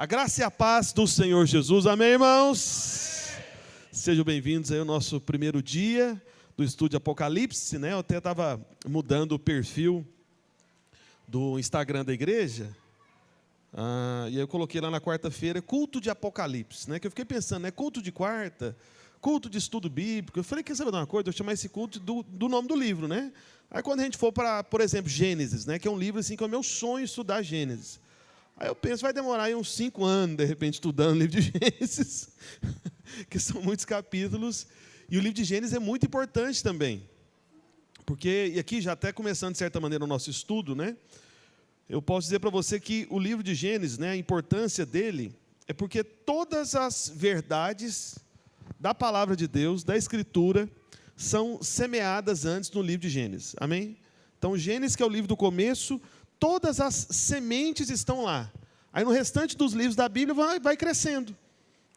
A graça e a paz do Senhor Jesus. Amém, irmãos? Sejam bem-vindos aí ao nosso primeiro dia do estudo de Apocalipse, né? Eu até estava mudando o perfil do Instagram da igreja, e eu coloquei lá na quarta-feira, culto de Apocalipse, né? Que eu fiquei pensando, né? Culto de quarta, culto de estudo bíblico. Eu falei, quer saber de uma coisa? Eu vou chamar esse culto do nome do livro, né? Aí quando a gente for para, por exemplo, Gênesis, né? Que é um livro assim que é o meu sonho estudar Gênesis. Aí eu penso, vai demorar aí uns 5 anos, de repente, estudando o livro de Gênesis, que são muitos capítulos, e o livro de Gênesis é muito importante também, porque, e aqui já até começando, de certa maneira, o nosso estudo, né? Eu posso dizer para você que o livro de Gênesis, né, a importância dele, é porque todas as verdades da palavra de Deus, da Escritura, são semeadas antes no livro de Gênesis, amém? Então, Gênesis, que é o livro do começo, todas as sementes estão lá. Aí no restante dos livros da Bíblia vai crescendo,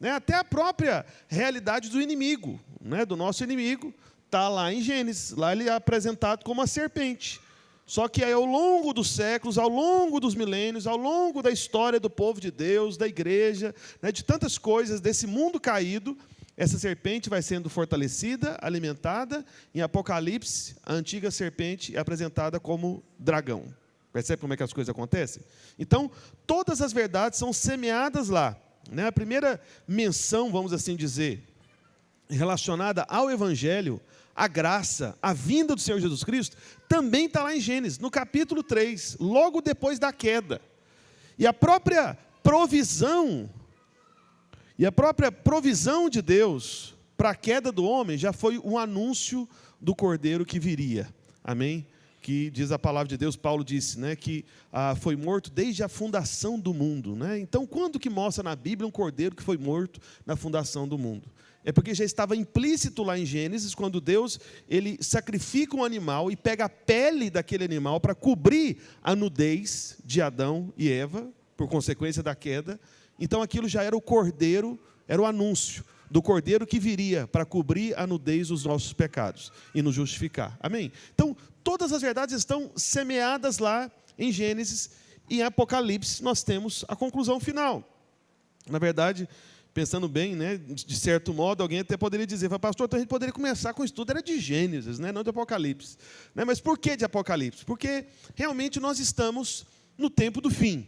né? Até a própria realidade do inimigo, né? Do nosso inimigo, está lá em Gênesis. Lá ele é apresentado como a serpente. Só que aí ao longo dos séculos, ao longo dos milênios, ao longo da história do povo de Deus, da igreja, né? De tantas coisas, desse mundo caído, essa serpente vai sendo fortalecida, alimentada. Em Apocalipse, a antiga serpente é apresentada como dragão. Percebe como é que as coisas acontecem? Então, todas as verdades são semeadas lá, né? A primeira menção, vamos assim dizer, relacionada ao Evangelho, a graça, a vinda do Senhor Jesus Cristo, também está lá em Gênesis, no capítulo 3, logo depois da queda. E a própria provisão de Deus para a queda do homem já foi um anúncio do Cordeiro que viria. Amém? Que diz a palavra de Deus, Paulo disse, né, que foi morto desde a fundação do mundo, né? Então, quando que mostra na Bíblia um cordeiro que foi morto na fundação do mundo? É porque já estava implícito lá em Gênesis, quando Deus ele sacrifica um animal e pega a pele daquele animal para cobrir a nudez de Adão e Eva, por consequência da queda. Então, aquilo já era o cordeiro, era o anúncio do cordeiro que viria para cobrir a nudez dos nossos pecados e nos justificar. Amém? Então, todas as verdades estão semeadas lá em Gênesis, e em Apocalipse nós temos a conclusão final. Na verdade, pensando bem, né, de certo modo, alguém até poderia dizer, pastor, então a gente poderia começar com o estudo, era de Gênesis, né, não de Apocalipse. Né, mas por que de Apocalipse? Porque realmente nós estamos no tempo do fim.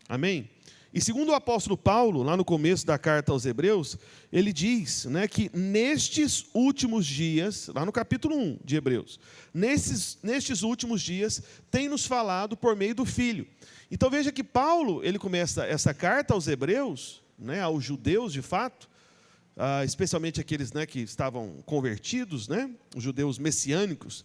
Amém? E segundo o apóstolo Paulo, lá no começo da carta aos Hebreus, ele diz, né, que nestes últimos dias, lá no capítulo 1 de Hebreus, nestes últimos dias, tem nos falado por meio do Filho. Então veja que Paulo, ele começa essa carta aos Hebreus, né, aos judeus de fato, especialmente aqueles, né, que estavam convertidos, né, os judeus messiânicos,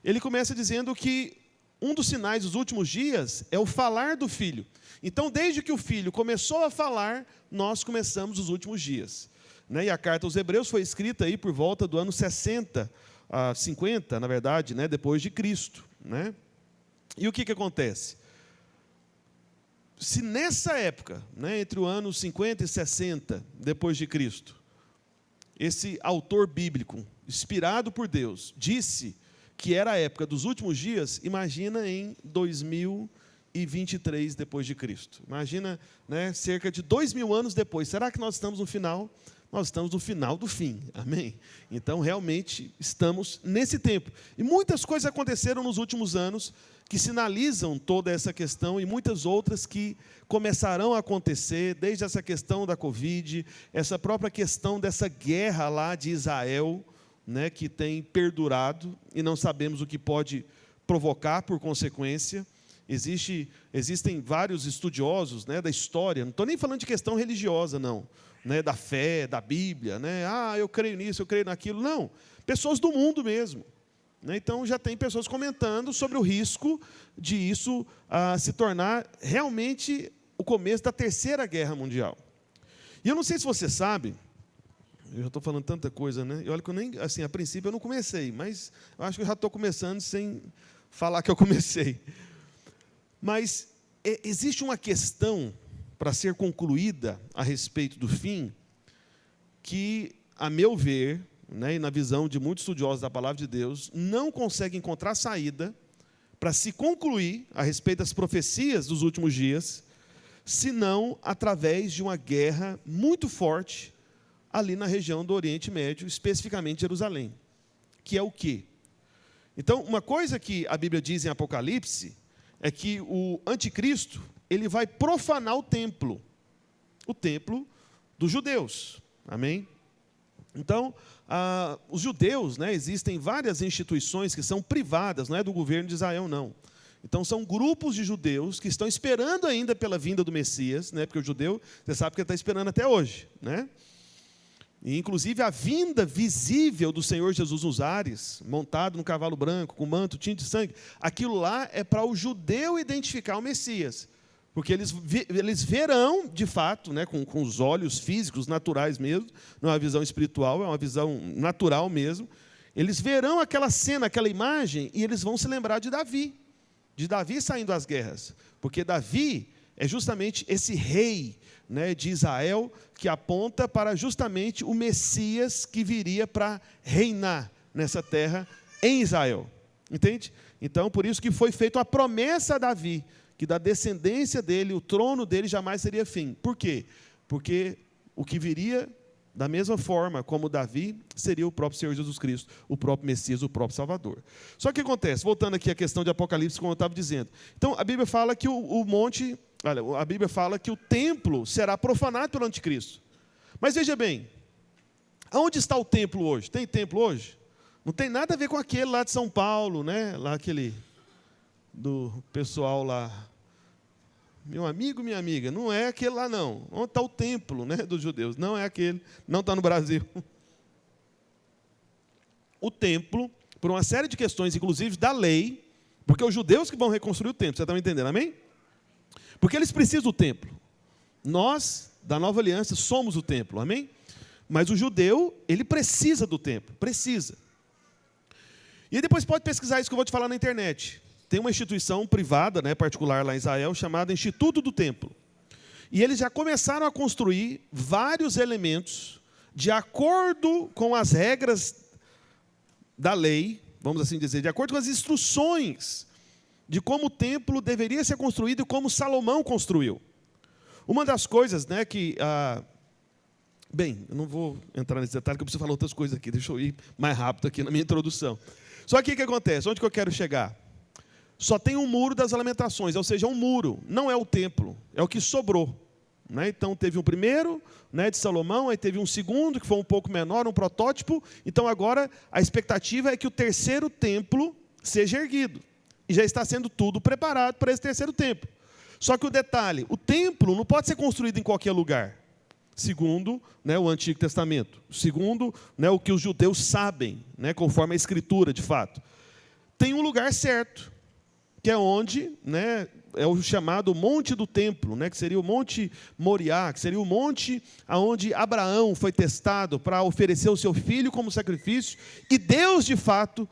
ele começa dizendo que um dos sinais dos últimos dias é o falar do Filho. Então, desde que o Filho começou a falar, nós começamos os últimos dias. Né? E a carta aos Hebreus foi escrita aí por volta do ano 60, 50, na verdade, né? Depois de Cristo. Né? E o que acontece? Se nessa época, né, entre o ano 50 e 60, depois de Cristo, esse autor bíblico, inspirado por Deus, disse que era a época dos últimos dias, imagina em 2023 depois de Cristo. Imagina, né, cerca de 2000 anos depois. Será que nós estamos no final? Nós estamos no final do fim. Amém? Então, realmente, estamos nesse tempo. E muitas coisas aconteceram nos últimos anos que sinalizam toda essa questão e muitas outras que começarão a acontecer, desde essa questão da Covid, essa própria questão dessa guerra lá de Israel, né, que tem perdurado e não sabemos o que pode provocar por consequência. Existem vários estudiosos, né, da história, não estou nem falando de questão religiosa, não, né, da fé, da Bíblia, né, eu creio nisso, eu creio naquilo, não, pessoas do mundo mesmo. Né, então já tem pessoas comentando sobre o risco de isso se tornar realmente o começo da Terceira Guerra Mundial. E eu não sei se você sabe, eu já estou falando tanta coisa, né? E olha que eu nem, assim, a princípio eu não comecei, mas eu acho que eu já estou começando sem falar que eu comecei. Mas existe uma questão para ser concluída a respeito do fim, que, a meu ver, né, e na visão de muitos estudiosos da palavra de Deus, não consegue encontrar saída para se concluir a respeito das profecias dos últimos dias, senão através de uma guerra muito forte ali na região do Oriente Médio, especificamente Jerusalém. Que é o quê? Então, uma coisa que a Bíblia diz em Apocalipse é que o anticristo, ele vai profanar o templo dos judeus. Amém? Então, os judeus, né, existem várias instituições que são privadas, não é do governo de Israel, não. Então, são grupos de judeus que estão esperando ainda pela vinda do Messias, né, porque o judeu, você sabe que ele está esperando até hoje, né? E, inclusive, a vinda visível do Senhor Jesus nos ares, montado no cavalo branco, com manto tinto de sangue, aquilo lá é para o judeu identificar o Messias. Porque eles verão, de fato, né, com os olhos físicos, naturais mesmo, não é uma visão espiritual, é uma visão natural mesmo. Eles verão aquela cena, aquela imagem, e eles vão se lembrar de Davi saindo das guerras. Porque Davi é justamente esse rei, né, de Israel, que aponta para justamente o Messias que viria para reinar nessa terra em Israel. Entende? Então, por isso que foi feita a promessa a Davi, que da descendência dele, o trono dele jamais seria fim. Por quê? Porque o que viria da mesma forma como Davi seria o próprio Senhor Jesus Cristo, o próprio Messias, o próprio Salvador. Só que acontece, voltando aqui à questão de Apocalipse, como eu estava dizendo. Então, a Bíblia fala que a Bíblia fala que o templo será profanado pelo anticristo. Mas veja bem, aonde está o templo hoje? Tem templo hoje? Não tem nada a ver com aquele lá de São Paulo, né? Lá aquele do pessoal lá. Meu amigo, minha amiga, não é aquele lá não. Onde está o templo, né, dos judeus? Não é aquele, não está no Brasil. O templo, por uma série de questões, inclusive da lei, porque os judeus que vão reconstruir o templo, você está me entendendo, amém? Porque eles precisam do templo. Nós, da Nova Aliança, somos o templo, amém? Mas o judeu, ele precisa do templo, precisa. E aí depois pode pesquisar isso que eu vou te falar na internet. Tem uma instituição privada, né, particular lá em Israel, chamada Instituto do Templo. E eles já começaram a construir vários elementos de acordo com as regras da lei, vamos assim dizer, de acordo com as instruções de como o templo deveria ser construído e como Salomão construiu. Uma das coisas, né, que... Bem, eu não vou entrar nesse detalhe, porque eu preciso falar outras coisas aqui. Deixa eu ir mais rápido aqui na minha introdução. Só que o que acontece? Onde que eu quero chegar? Só tem um muro das lamentações, ou seja, um muro, não é o templo, é o que sobrou. Né? Então, teve um primeiro, né, de Salomão, aí teve um segundo, que foi um pouco menor, um protótipo. Então, agora, a expectativa é que o terceiro templo seja erguido. E já está sendo tudo preparado para esse terceiro templo. Só que o detalhe, o templo não pode ser construído em qualquer lugar. Segundo, né, o Antigo Testamento. Segundo, né, o que os judeus sabem, né, conforme a Escritura, de fato. Tem um lugar certo, que é onde, né, é o chamado Monte do Templo, né, que seria o Monte Moriá, que seria o monte onde Abraão foi testado para oferecer o seu filho como sacrifício, e Deus, de fato,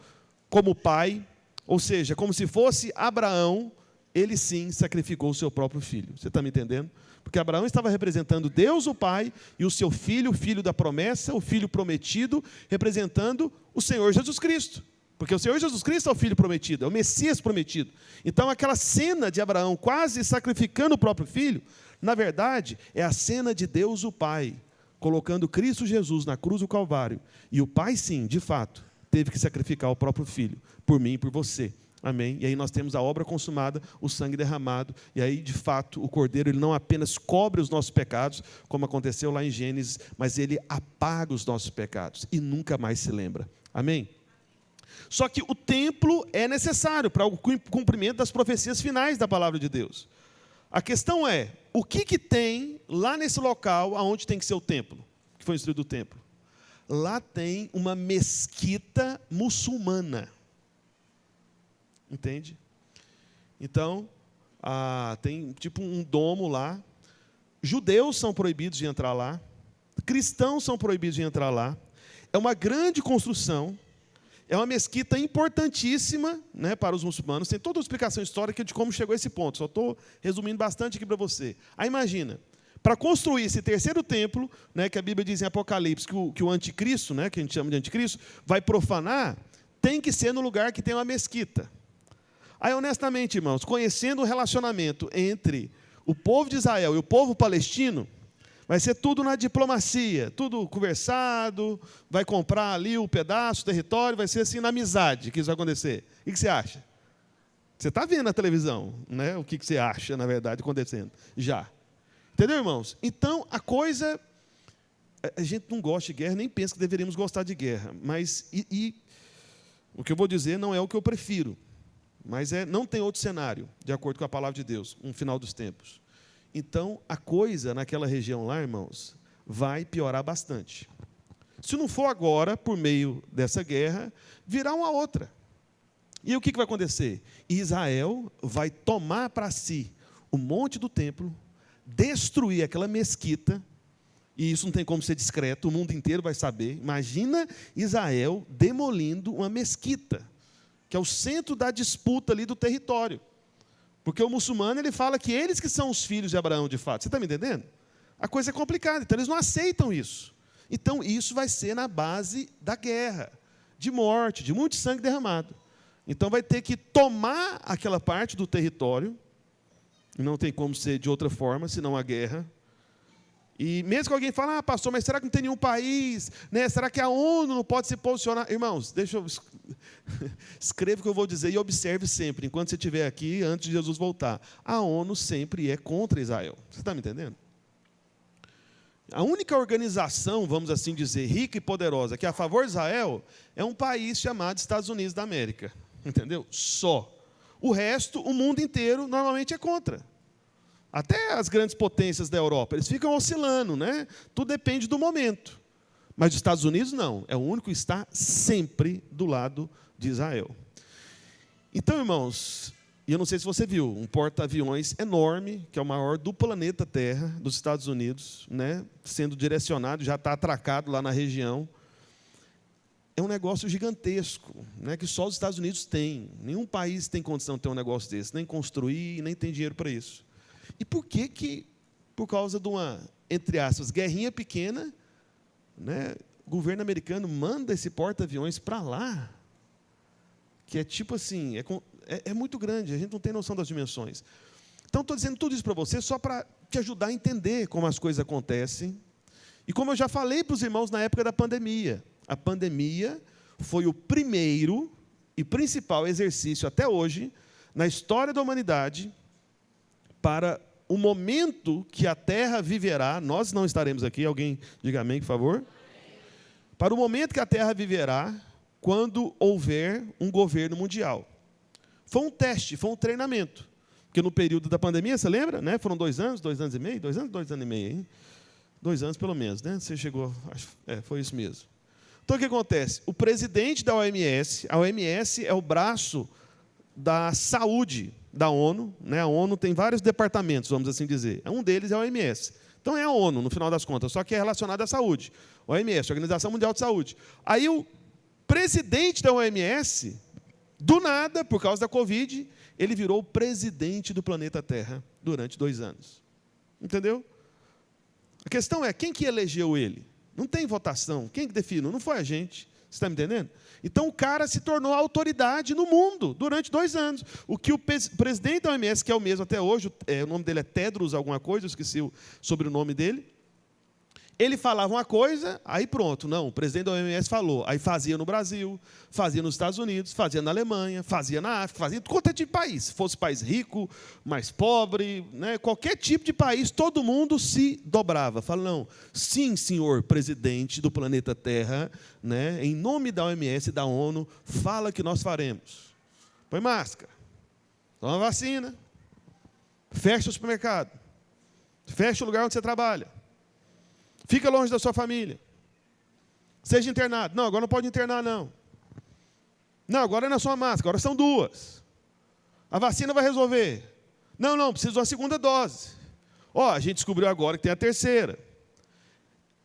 como pai, ou seja, como se fosse Abraão, ele sim sacrificou o seu próprio filho. Você está me entendendo? Porque Abraão estava representando Deus, o Pai, e o seu filho, o filho da promessa, o filho prometido, representando o Senhor Jesus Cristo. Porque o Senhor Jesus Cristo é o Filho prometido, é o Messias prometido. Então, aquela cena de Abraão quase sacrificando o próprio filho, na verdade, é a cena de Deus, o Pai, colocando Cristo Jesus na cruz do Calvário. E o Pai, sim, de fato, teve que sacrificar o próprio filho, por mim e por você. Amém? E aí nós temos a obra consumada, o sangue derramado, e aí, de fato, o Cordeiro, ele não apenas cobre os nossos pecados, como aconteceu lá em Gênesis, mas ele apaga os nossos pecados e nunca mais se lembra. Amém? Só que o templo é necessário para o cumprimento das profecias finais da palavra de Deus. A questão é, o que tem lá nesse local onde tem que ser o templo, que foi instruído o templo? Lá tem uma mesquita muçulmana. Entende? Então, tem tipo um domo lá. Judeus são proibidos de entrar lá. Cristãos são proibidos de entrar lá. É uma grande construção. É uma mesquita importantíssima, né, para os muçulmanos. Tem toda uma explicação histórica de como chegou a esse ponto. Só estou resumindo bastante aqui para você. Aí imagina, para construir esse terceiro templo, né, que a Bíblia diz em Apocalipse que o anticristo, né, que a gente chama de anticristo, vai profanar, tem que ser no lugar que tem uma mesquita. Aí, honestamente, irmãos, conhecendo o relacionamento entre o povo de Israel e o povo palestino, vai ser tudo na diplomacia, tudo conversado, vai comprar ali o pedaço, o território, vai ser assim na amizade que isso vai acontecer. O que você acha? Você está vendo na televisão, né? O que você acha, na verdade, acontecendo? Já. Entendeu, irmãos? Então, a coisa... A gente não gosta de guerra, nem pensa que deveríamos gostar de guerra. Mas, o que eu vou dizer não é o que eu prefiro. Mas não tem outro cenário, de acordo com a palavra de Deus, um final dos tempos. Então, a coisa naquela região lá, irmãos, vai piorar bastante. Se não for agora, por meio dessa guerra, virá uma outra. E o que vai acontecer? Israel vai tomar para si o monte do templo, destruir aquela mesquita, e isso não tem como ser discreto, o mundo inteiro vai saber. Imagina Israel demolindo uma mesquita, que é o centro da disputa ali do território. Porque o muçulmano, ele fala que eles que são os filhos de Abraão, de fato. Você está me entendendo? A coisa é complicada, então eles não aceitam isso. Então, isso vai ser na base da guerra, de morte, de muito sangue derramado. Então, vai ter que tomar aquela parte do território, e não tem como ser de outra forma, senão a guerra. E mesmo que alguém fale, pastor, mas será que não tem nenhum país? Né? Será que a ONU não pode se posicionar? Irmãos, deixa eu... Escreva o que eu vou dizer e observe sempre, enquanto você estiver aqui, antes de Jesus voltar. A ONU sempre é contra Israel. Você está me entendendo? A única organização, vamos assim dizer, rica e poderosa, que é a favor de Israel, é um país chamado Estados Unidos da América. Entendeu? Só. O resto, o mundo inteiro, normalmente é contra. Até as grandes potências da Europa, eles ficam oscilando, né? Tudo depende do momento. Mas os Estados Unidos não, é o único que está sempre do lado de Israel. Então, irmãos, e eu não sei se você viu, um porta-aviões enorme, que é o maior do planeta Terra, dos Estados Unidos, né? Sendo direcionado, já está atracado lá na região. É um negócio gigantesco, né? Que só os Estados Unidos têm. Nenhum país tem condição de ter um negócio desse, nem construir, nem tem dinheiro para isso. E por que, por causa de uma, entre aspas, guerrinha pequena, né, o governo americano manda esse porta-aviões para lá? Que é tipo assim, é muito grande, a gente não tem noção das dimensões. Então, estou dizendo tudo isso para você só para te ajudar a entender como as coisas acontecem. E como eu já falei para os irmãos na época da pandemia, a pandemia foi o primeiro e principal exercício até hoje, na história da humanidade, para o momento que a Terra viverá, nós não estaremos aqui, alguém diga amém, por favor. Para o momento que a Terra viverá, quando houver um governo mundial. Foi um teste, foi um treinamento. Porque no período da pandemia, você lembra? Né? Foram 2 anos, 2 anos e meio? 2 anos, 2 anos e meio, hein? 2 anos pelo menos, né? Você chegou, foi isso mesmo. Então, o que acontece? O presidente da OMS, a OMS é o braço da saúde da ONU, né? A ONU tem vários departamentos, vamos assim dizer. Um deles é a OMS. Então, é a ONU, no final das contas, só que é relacionado à saúde. OMS, Organização Mundial de Saúde. Aí, o presidente da OMS, do nada, por causa da Covid, ele virou o presidente do planeta Terra durante 2 anos. Entendeu? A questão é, quem que elegeu ele? Não tem votação. Quem que definiu? Não foi a gente. Você está me entendendo? Então, o cara se tornou autoridade no mundo durante 2 anos. O que o presidente da OMS, que é o mesmo até hoje, o nome dele é Tedros alguma coisa, eu esqueci o sobrenome dele, ele falava uma coisa, aí pronto. Não, o presidente da OMS falou. Aí fazia no Brasil, fazia nos Estados Unidos, fazia na Alemanha, fazia na África, fazia em qualquer tipo de país. Se fosse país rico, mais pobre, né, qualquer tipo de país, todo mundo se dobrava. Fala, não, sim, senhor presidente do planeta Terra, né, em nome da OMS e da ONU, fala que nós faremos. Põe máscara, toma vacina, fecha o supermercado, fecha o lugar onde você trabalha. Fica longe da sua família. Seja internado. Não, agora não pode internar, não. Não, agora é na sua máscara, agora são 2. A vacina vai resolver. Não, precisa de uma segunda dose. A gente descobriu agora que tem a 3ª.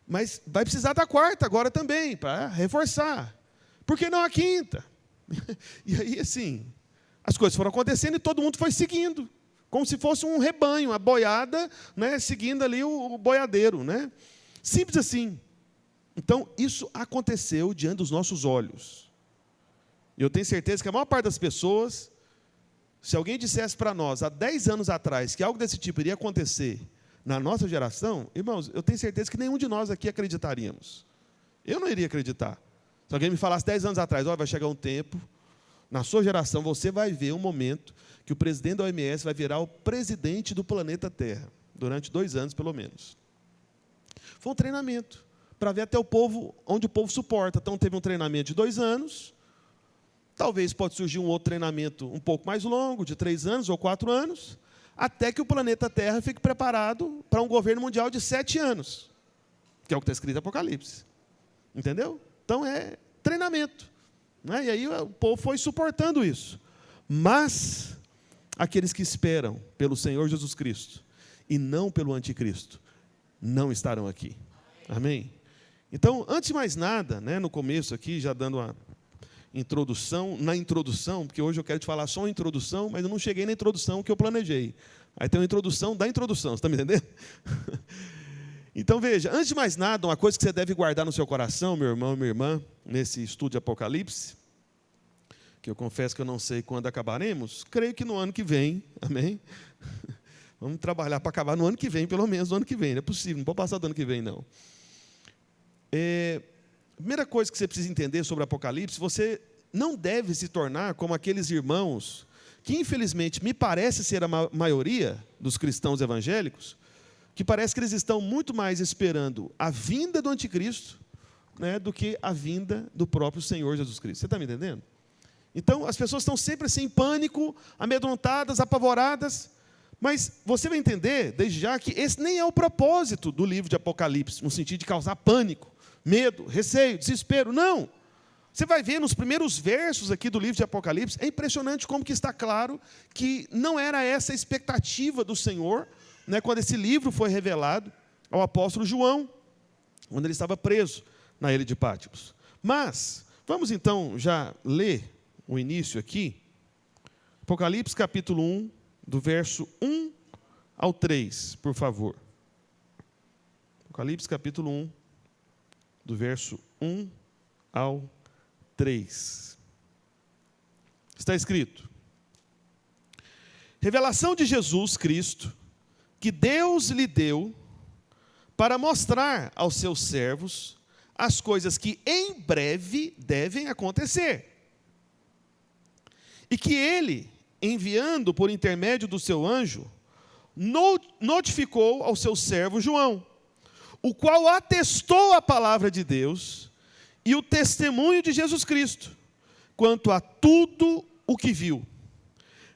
Mas vai precisar da 4ª agora também, para reforçar. Por que não a 5ª? E aí, assim, as coisas foram acontecendo e todo mundo foi seguindo. Como se fosse um rebanho, uma boiada, né, seguindo ali o boiadeiro, né? Simples assim. Então, isso aconteceu diante dos nossos olhos. E eu tenho certeza que a maior parte das pessoas Se alguém dissesse para nós, há 10 anos atrás, que algo desse tipo iria acontecer na nossa geração, irmãos, eu tenho certeza que nenhum de nós aqui acreditaríamos. Eu não iria acreditar. Se alguém me falasse 10 anos atrás, vai chegar um tempo, na sua geração, você vai ver um momento que o presidente da OMS vai virar o presidente do planeta Terra, durante 2 anos, pelo menos. Foi um treinamento, para ver até o povo, onde o povo suporta. Então, teve um treinamento de 2 anos, talvez pode surgir um outro treinamento um pouco mais longo, de 3 anos ou 4 anos, até que o planeta Terra fique preparado para um governo mundial de 7 anos, que é o que está escrito em Apocalipse. Entendeu? Então, é treinamento. Né? E aí o povo foi suportando isso. Mas aqueles que esperam pelo Senhor Jesus Cristo e não pelo anticristo, não estarão aqui. Amém? Então, antes de mais nada, né, no começo aqui, já dando uma introdução, porque hoje eu quero te falar só uma introdução, mas eu não cheguei na introdução que eu planejei. Aí tem uma introdução da introdução, você está me entendendo? Então, veja, antes de mais nada, uma coisa que você deve guardar no seu coração, meu irmão e minha irmã, nesse estudo de Apocalipse, que eu confesso que eu não sei quando acabaremos, creio que no ano que vem, amém? Vamos trabalhar para acabar no ano que vem, pelo menos no ano que vem, não é possível, não pode passar do ano que vem, não. A primeira coisa que você precisa entender sobre Apocalipse, você não deve se tornar como aqueles irmãos, que infelizmente me parece ser a maioria dos cristãos evangélicos, que parece que eles estão muito mais esperando a vinda do anticristo, né, do que a vinda do próprio Senhor Jesus Cristo. Você está me entendendo? Então, as pessoas estão sempre assim, em pânico, amedrontadas, apavoradas, mas você vai entender, desde já, que esse nem é o propósito do livro de Apocalipse, no sentido de causar pânico, medo, receio, desespero. Não! Você vai ver nos primeiros versos aqui do livro de Apocalipse, é impressionante como que está claro que não era essa a expectativa do Senhor, né, quando esse livro foi revelado ao apóstolo João, quando ele estava preso na ilha de Pátimos. Mas, vamos então já ler o início aqui, Apocalipse capítulo 1, do verso 1 ao 3, por favor. Apocalipse capítulo 1, do verso 1 ao 3. Está escrito: revelação de Jesus Cristo, que Deus lhe deu para mostrar aos seus servos as coisas que em breve devem acontecer. E que ele, enviando por intermédio do seu anjo, notificou ao seu servo João, o qual atestou a palavra de Deus e o testemunho de Jesus Cristo, quanto a tudo o que viu.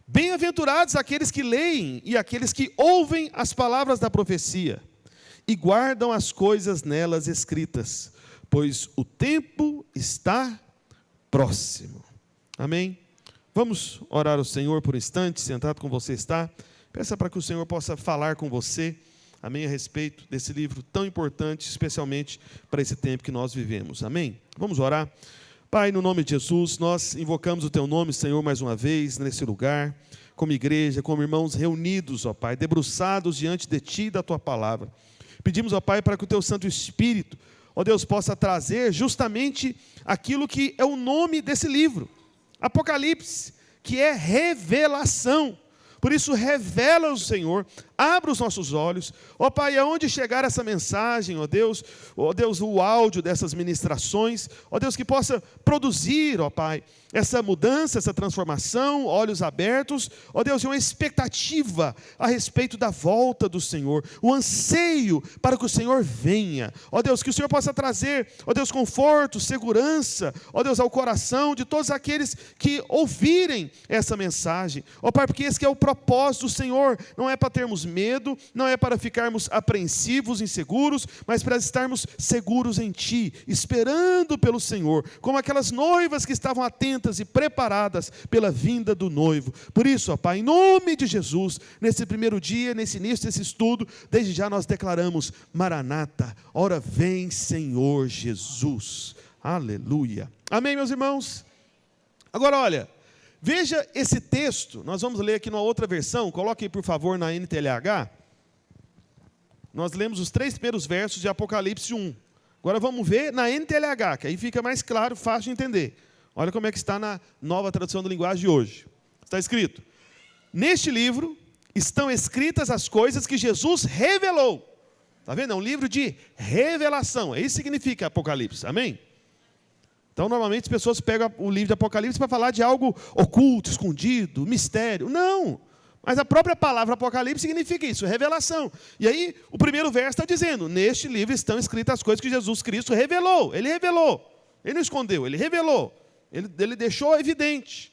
Bem-aventurados aqueles que leem e aqueles que ouvem as palavras da profecia e guardam as coisas nelas escritas, pois o tempo está próximo. Amém? Vamos orar ao Senhor por um instante, sentado como você está. Peça para que o Senhor possa falar com você, amém, a respeito desse livro tão importante, especialmente para esse tempo que nós vivemos. Amém? Vamos orar. Pai, no nome de Jesus, nós invocamos o Teu nome, Senhor, mais uma vez, nesse lugar, como igreja, como irmãos reunidos, ó Pai, debruçados diante de Ti e da Tua palavra. Pedimos, ó Pai, para que o Teu Santo Espírito, ó Deus, possa trazer justamente aquilo que é o nome desse livro, Apocalipse, que é revelação. Por isso, revela o Senhor, abra os nossos olhos, ó Pai, aonde chegar essa mensagem, ó Deus, o áudio dessas ministrações, ó Deus, que possa produzir, ó Pai, essa mudança, essa transformação, olhos abertos, ó Deus, e uma expectativa a respeito da volta do Senhor, o anseio para que o Senhor venha, ó Deus, que o Senhor possa trazer, ó Deus, conforto, segurança, ó Deus, ao coração de todos aqueles que ouvirem essa mensagem, ó Pai, porque esse que é o propósito do Senhor, não é para termos medo, não é para ficarmos apreensivos, inseguros, mas para estarmos seguros em Ti, esperando pelo Senhor, como aquelas noivas que estavam atentas e preparadas pela vinda do noivo. Por isso, ó Pai, em nome de Jesus, nesse primeiro dia, nesse início desse estudo, desde já nós declaramos: Maranata, ora vem Senhor Jesus. Aleluia. Amém, meus irmãos? Agora, olha, veja esse texto, nós vamos ler aqui numa outra versão, coloque aí, por favor, na NTLH. Nós lemos os 3 primeiros versos de Apocalipse 1. Agora vamos ver na NTLH, que aí fica mais claro, fácil de entender. Olha como é que está na nova tradução da linguagem de hoje. Está escrito: neste livro estão escritas as coisas que Jesus revelou. Está vendo? É um livro de revelação. É isso que significa Apocalipse. Amém? Então, normalmente, as pessoas pegam o livro de Apocalipse para falar de algo oculto, escondido, mistério. Não! Mas a própria palavra Apocalipse significa isso, revelação. E aí, o primeiro verso está dizendo, neste livro estão escritas as coisas que Jesus Cristo revelou. Ele revelou. Ele não escondeu, ele revelou. Ele deixou evidente.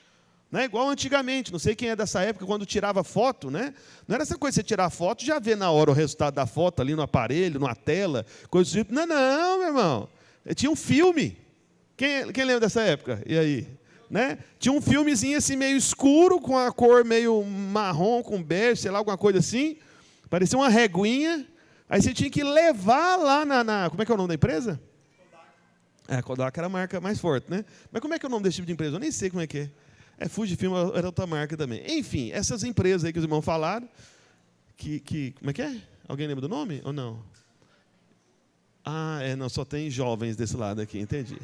Não é igual antigamente, não sei quem é dessa época, quando tirava foto, né? Não era essa coisa de você tirar foto e já ver na hora o resultado da foto ali no aparelho, numa tela, coisa do tipo. Não, não, meu irmão. Tinha um filme. Quem lembra dessa época? E aí? Né? Tinha um filmezinho assim meio escuro, com a cor meio marrom, com bege, sei lá, alguma coisa assim. Parecia uma reguinha. Aí você tinha que levar lá na como é que é o nome da empresa? Kodak. Kodak era a marca mais forte, né? Mas como é que é o nome desse tipo de empresa? Eu nem sei como é que é. Fujifilm era outra marca também. Enfim, essas empresas aí que os irmãos falaram, como é que é? Alguém lembra do nome ou não? Não, só tem jovens desse lado aqui, entendi.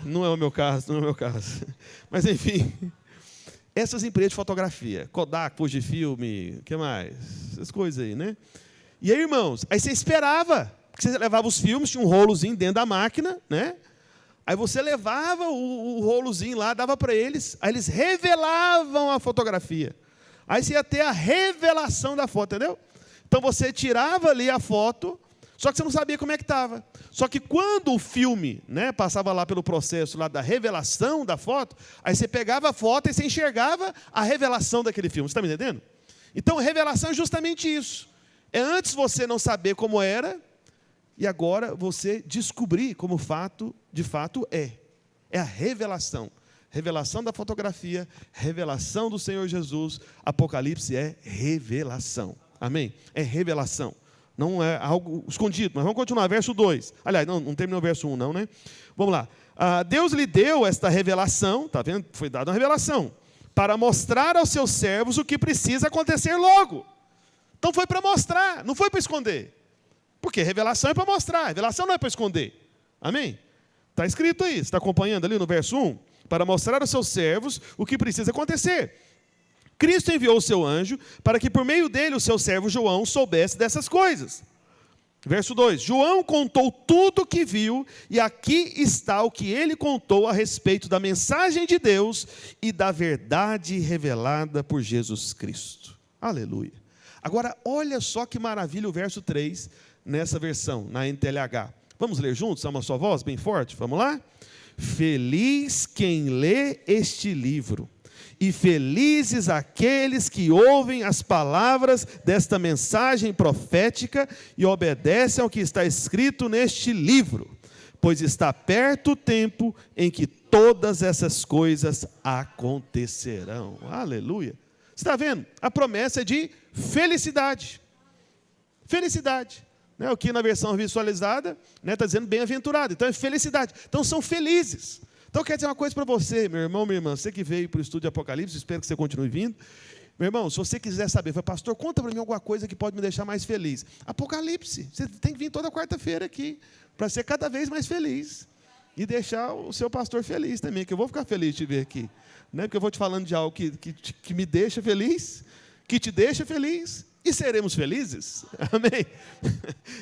Não é o meu caso, não é o meu caso. Mas, enfim, essas empresas de fotografia, Kodak, Fujifilm, o que mais? Essas coisas aí, né? E aí, irmãos, aí você esperava, porque você levava os filmes, tinha um rolozinho dentro da máquina, né? Aí você levava o rolozinho lá, dava para eles, aí eles revelavam a fotografia. Aí você ia ter a revelação da foto, entendeu? Então você tirava ali a foto, só que você não sabia como é que estava. Só que quando o filme, né, passava lá pelo processo lá da revelação da foto, aí você pegava a foto e você enxergava a revelação daquele filme. Você está me entendendo? Então, revelação é justamente isso. É antes você não saber como era, e agora você descobrir como de fato é. É a revelação. Revelação da fotografia, revelação do Senhor Jesus. Apocalipse é revelação. Amém? É revelação. Não é algo escondido, mas vamos continuar, verso 2. Aliás, não terminou o verso 1 não, né? Vamos lá. Deus lhe deu esta revelação, está vendo? Foi dada uma revelação, para mostrar aos seus servos o que precisa acontecer logo. Então foi para mostrar, não foi para esconder. Porque revelação é para mostrar, revelação não é para esconder. Amém? Está escrito aí, você está acompanhando ali no verso 1? Para mostrar aos seus servos o que precisa acontecer. Cristo enviou o seu anjo para que por meio dele o seu servo João soubesse dessas coisas. Verso 2, João contou tudo o que viu, e aqui está o que ele contou a respeito da mensagem de Deus e da verdade revelada por Jesus Cristo. Aleluia. Agora, olha só que maravilha o verso 3, nessa versão, na NTLH. Vamos ler juntos, a uma só voz, bem forte? Vamos lá? Feliz quem lê este livro. E felizes aqueles que ouvem as palavras desta mensagem profética e obedecem ao que está escrito neste livro, pois está perto o tempo em que todas essas coisas acontecerão. Aleluia! Você está vendo? A promessa é de felicidade. Felicidade. O que na versão visualizada está dizendo bem-aventurado. Então é felicidade. Então são felizes. Então, quer dizer uma coisa para você, meu irmão, minha irmã, você que veio para o estudo de Apocalipse, espero que você continue vindo. Meu irmão, se você quiser saber, pastor, conta para mim alguma coisa que pode me deixar mais feliz. Apocalipse, você tem que vir toda quarta-feira aqui, para ser cada vez mais feliz. E deixar o seu pastor feliz também, que eu vou ficar feliz de te ver aqui. Né? Porque eu vou te falando de algo que me deixa feliz, que te deixa feliz, e seremos felizes. Amém?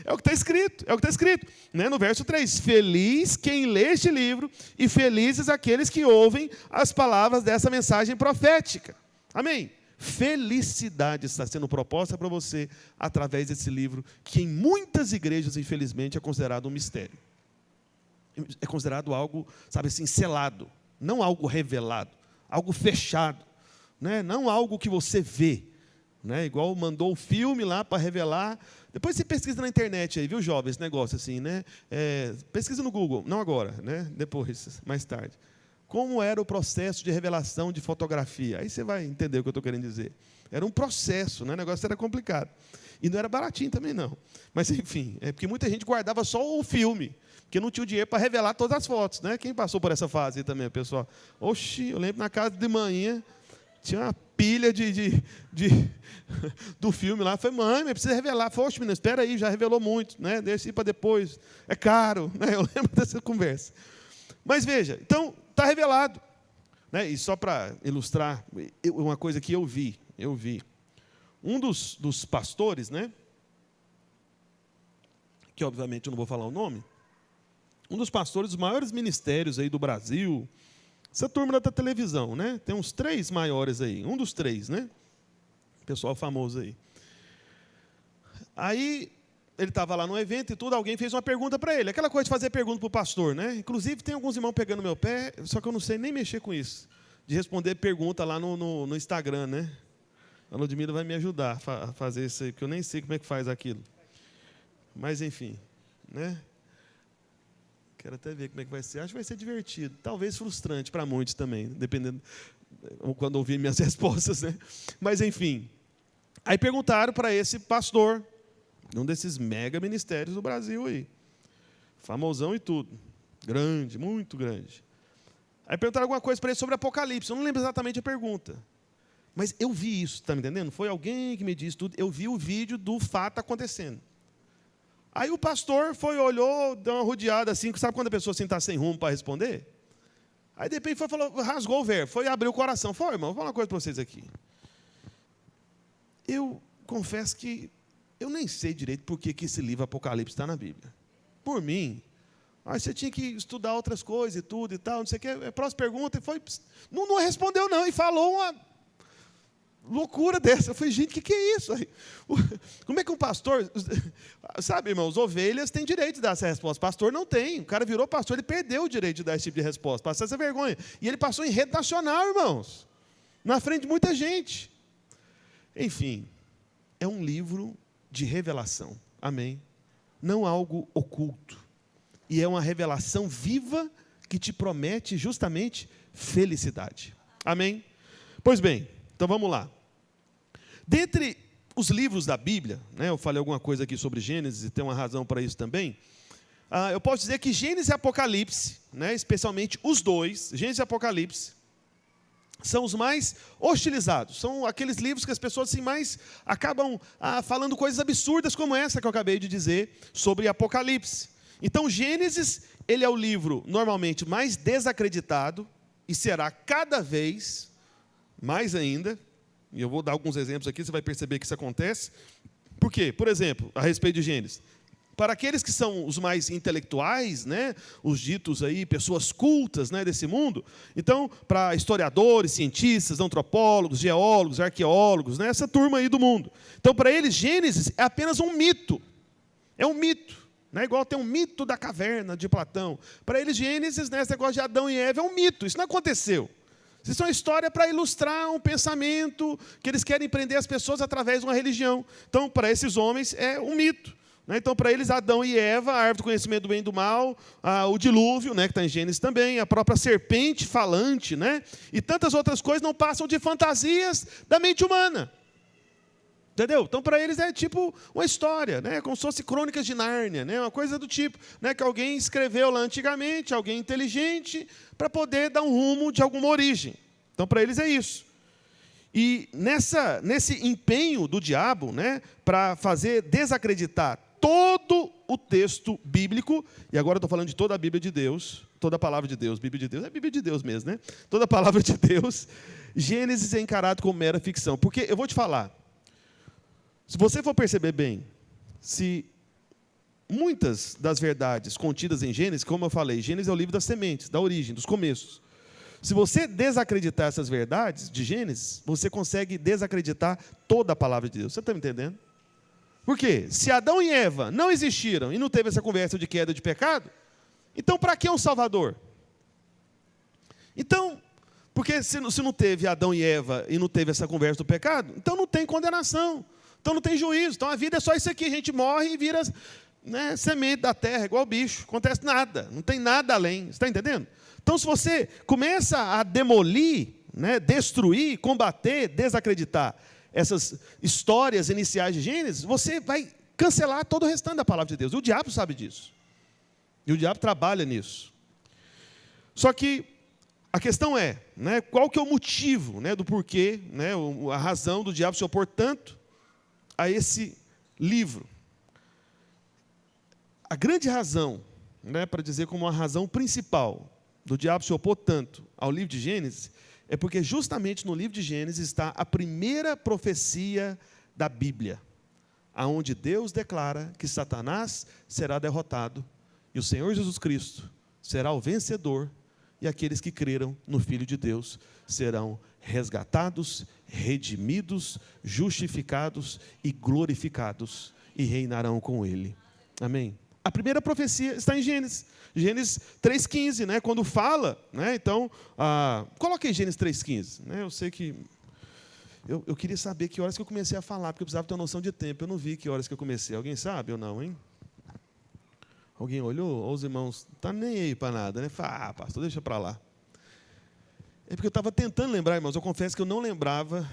É o que está escrito, é o que está escrito. Né? No verso 3, feliz quem lê este livro e felizes aqueles que ouvem as palavras dessa mensagem profética. Amém? Felicidade está sendo proposta para você através desse livro, que em muitas igrejas, infelizmente, é considerado um mistério. É considerado algo, sabe assim, selado, não algo revelado, algo fechado, né? Não algo que você vê. Né? Igual mandou o filme lá para revelar. Depois você pesquisa na internet aí, viu, jovem, esse negócio assim, né? Pesquisa no Google, não agora, né? Depois, mais tarde. Como era o processo de revelação de fotografia? Aí você vai entender o que eu estou querendo dizer. Era um processo, né? O negócio era complicado. E não era baratinho também, não. Mas, enfim, porque muita gente guardava só o filme, porque não tinha o dinheiro para revelar todas as fotos, né? Quem passou por essa fase aí também, pessoal? Oxi, eu lembro na casa de manhã, tinha uma pilha do filme lá. Falei, mãe, mas precisa revelar. Falei, oxe, menina, espera aí, já revelou muito, né? Deixa ir para depois. É caro, né? Eu lembro dessa conversa. Mas veja, então, está revelado. Né? E só para ilustrar, uma coisa que eu vi. Um dos pastores, né? Que obviamente eu não vou falar o nome, um dos pastores dos maiores ministérios aí do Brasil, essa turma da televisão, né? Tem uns 3 maiores aí, um dos 3, né? Pessoal famoso aí. Aí, ele estava lá no evento e tudo, alguém fez uma pergunta para ele. Aquela coisa de fazer pergunta para o pastor, né? Inclusive, tem alguns irmãos pegando meu pé, só que eu não sei nem mexer com isso. De responder pergunta lá no Instagram, né? A Ludmila vai me ajudar a fazer isso aí, porque eu nem sei como é que faz aquilo. Mas, enfim, né? Quero até ver como é que vai ser. Acho que vai ser divertido. Talvez frustrante para muitos também, dependendo quando ouvir minhas respostas, né? Mas, enfim. Aí perguntaram para esse pastor, um desses mega ministérios do Brasil aí. Famosão e tudo. Grande, muito grande. Aí perguntaram alguma coisa para ele sobre Apocalipse. Eu não lembro exatamente a pergunta. Mas eu vi isso, está me entendendo? Foi alguém que me disse tudo. Eu vi o vídeo do fato acontecendo. Aí o pastor olhou, deu uma rodeada assim, sabe quando a pessoa assim está sem rumo para responder? Aí de repente rasgou o verbo, foi abrir o coração. Falou, irmão, vou falar uma coisa para vocês aqui. Eu confesso que eu nem sei direito por que esse livro Apocalipse está na Bíblia. Por mim, aí você tinha que estudar outras coisas e tudo e tal, não sei o quê. Próxima pergunta, e não respondeu não, e falou uma loucura dessa. Eu falei, gente, o que é isso? Como é que um pastor... Sabe, irmãos, ovelhas têm direito de dar essa resposta. Pastor não tem. O cara virou pastor, ele perdeu o direito de dar esse tipo de resposta. Passou essa vergonha. E ele passou em rede nacional, irmãos. Na frente de muita gente. Enfim, é um livro de revelação. Amém? Não algo oculto. E é uma revelação viva que te promete justamente felicidade. Amém? Pois bem, então vamos lá. Dentre os livros da Bíblia, né, eu falei alguma coisa aqui sobre Gênesis e tem uma razão para isso também. Eu posso dizer que Gênesis e Apocalipse, né, especialmente os dois, Gênesis e Apocalipse, são os mais hostilizados. São aqueles livros que as pessoas assim, mais acabam falando coisas absurdas como essa que eu acabei de dizer sobre Apocalipse. Então, Gênesis, ele é o livro normalmente mais desacreditado e será cada vez mais ainda. E eu vou dar alguns exemplos aqui, você vai perceber que isso acontece. Por quê? Por exemplo, a respeito de Gênesis. Para aqueles que são os mais intelectuais, né, os ditos aí, pessoas cultas, né, desse mundo, então, para historiadores, cientistas, antropólogos, geólogos, arqueólogos, né, essa turma aí do mundo. Então, para eles, Gênesis é apenas um mito. É um mito. Né, igual tem um mito da caverna de Platão. Para eles, Gênesis, né, esse negócio de Adão e Eva, é um mito. Isso não aconteceu. Isso é uma história para ilustrar um pensamento que eles querem prender as pessoas através de uma religião. Então, para esses homens, é um mito. Né? Então, para eles, Adão e Eva, a árvore do conhecimento do bem e do mal, o dilúvio, né, que está em Gênesis também, a própria serpente falante, né, e tantas outras coisas não passam de fantasias da mente humana. Entendeu? Então, para eles é tipo uma história, né? Como se fosse Crônicas de Nárnia, né? Uma coisa do tipo, né? Que alguém escreveu lá antigamente, alguém inteligente, para poder dar um rumo de alguma origem. Então, para eles é isso. E nesse empenho do diabo, né? Para fazer desacreditar todo o texto bíblico, e agora eu estou falando de toda a Bíblia de Deus, toda a palavra de Deus, Bíblia de Deus, é a Bíblia de Deus mesmo, né? Toda a palavra de Deus, Gênesis é encarado como mera ficção. Porque eu vou te falar, se você for perceber bem, se muitas das verdades contidas em Gênesis, como eu falei, Gênesis é o livro das sementes, da origem, dos começos. Se você desacreditar essas verdades de Gênesis, você consegue desacreditar toda a palavra de Deus. Você está me entendendo? Por quê? Se Adão e Eva não existiram e não teve essa conversa de queda de pecado, então para que um Salvador? Então, porque se não teve Adão e Eva e não teve essa conversa do pecado, então não tem condenação. Então não tem juízo. Então a vida é só isso aqui. A gente morre e vira, né, semente da terra, igual bicho. Não acontece nada. Não tem nada além. Você está entendendo? Então se você começa a demolir, né, destruir, combater, desacreditar essas histórias iniciais de Gênesis, você vai cancelar todo o restante da palavra de Deus. E o diabo sabe disso. E o diabo trabalha nisso. Só que a questão é, né, qual que é o motivo, né, do porquê, né, a razão do diabo se opor tanto a esse livro. A grande razão, né, para dizer como a razão principal do diabo se opor tanto ao livro de Gênesis é porque justamente no livro de Gênesis está a primeira profecia da Bíblia, aonde Deus declara que Satanás será derrotado e o Senhor Jesus Cristo será o vencedor e aqueles que creram no Filho de Deus serão resgatados, redimidos, justificados e glorificados e reinarão com Ele. Amém? A primeira profecia está em Gênesis 3,15, né, quando fala, né, então, coloquei Gênesis 3,15, né, eu sei que, eu queria saber que horas que eu comecei a falar, porque eu precisava ter uma noção de tempo, eu não vi que horas que eu comecei, alguém sabe ou não, hein? Alguém olhou? Ou os irmãos, não está nem aí para nada, né? Fala, pastor, deixa para lá. É porque eu estava tentando lembrar, irmãos, eu confesso que eu não lembrava,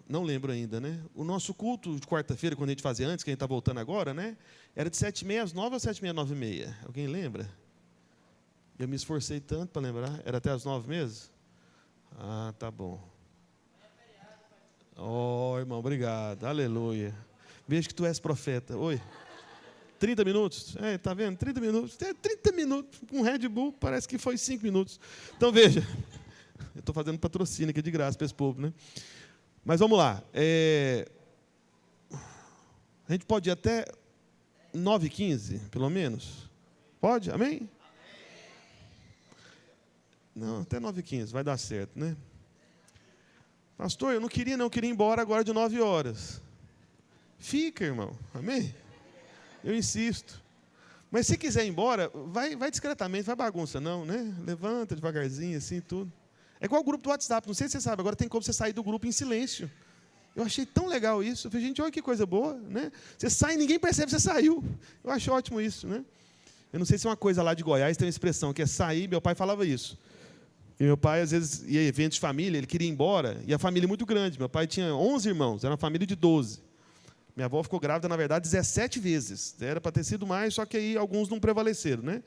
não lembro ainda, né? O nosso culto de quarta-feira, quando a gente fazia antes, que a gente está voltando agora, né? Era de 7h30 às 9 ou 7h30 às 9h30? Alguém lembra? Eu me esforcei tanto para lembrar. Era até às 9 mesmo? Ah, tá bom. Oh, irmão, obrigado. Aleluia. Vejo que tu és profeta. Oi. 30 minutos? Tá vendo? 30 minutos. 30 minutos. Com Red Bull, parece que foi 5 minutos. Então, veja. Eu estou fazendo patrocínio aqui de graça para esse povo, né? Mas vamos lá. A gente pode ir até 9h15, pelo menos? Pode? Amém? Não, até 9h15, vai dar certo, né? Pastor, eu não queria ir embora agora de 9 horas. Fica, irmão. Amém? Eu insisto. Mas se quiser ir embora, vai discretamente, vai bagunça não, né? Levanta devagarzinho, assim, tudo. É igual o grupo do WhatsApp, não sei se você sabe, agora tem como você sair do grupo em silêncio. Eu achei tão legal isso. Eu falei, gente, olha que coisa boa, né? Você sai e ninguém percebe que você saiu. Eu acho ótimo isso, né? Eu não sei se é uma coisa lá de Goiás, tem uma expressão que é sair, meu pai falava isso. E meu pai, às vezes, ia a eventos de família, ele queria ir embora, e a família é muito grande. Meu pai tinha 11 irmãos, era uma família de 12. Minha avó ficou grávida, na verdade, 17 vezes. Era para ter sido mais, só que aí alguns não prevaleceram, né?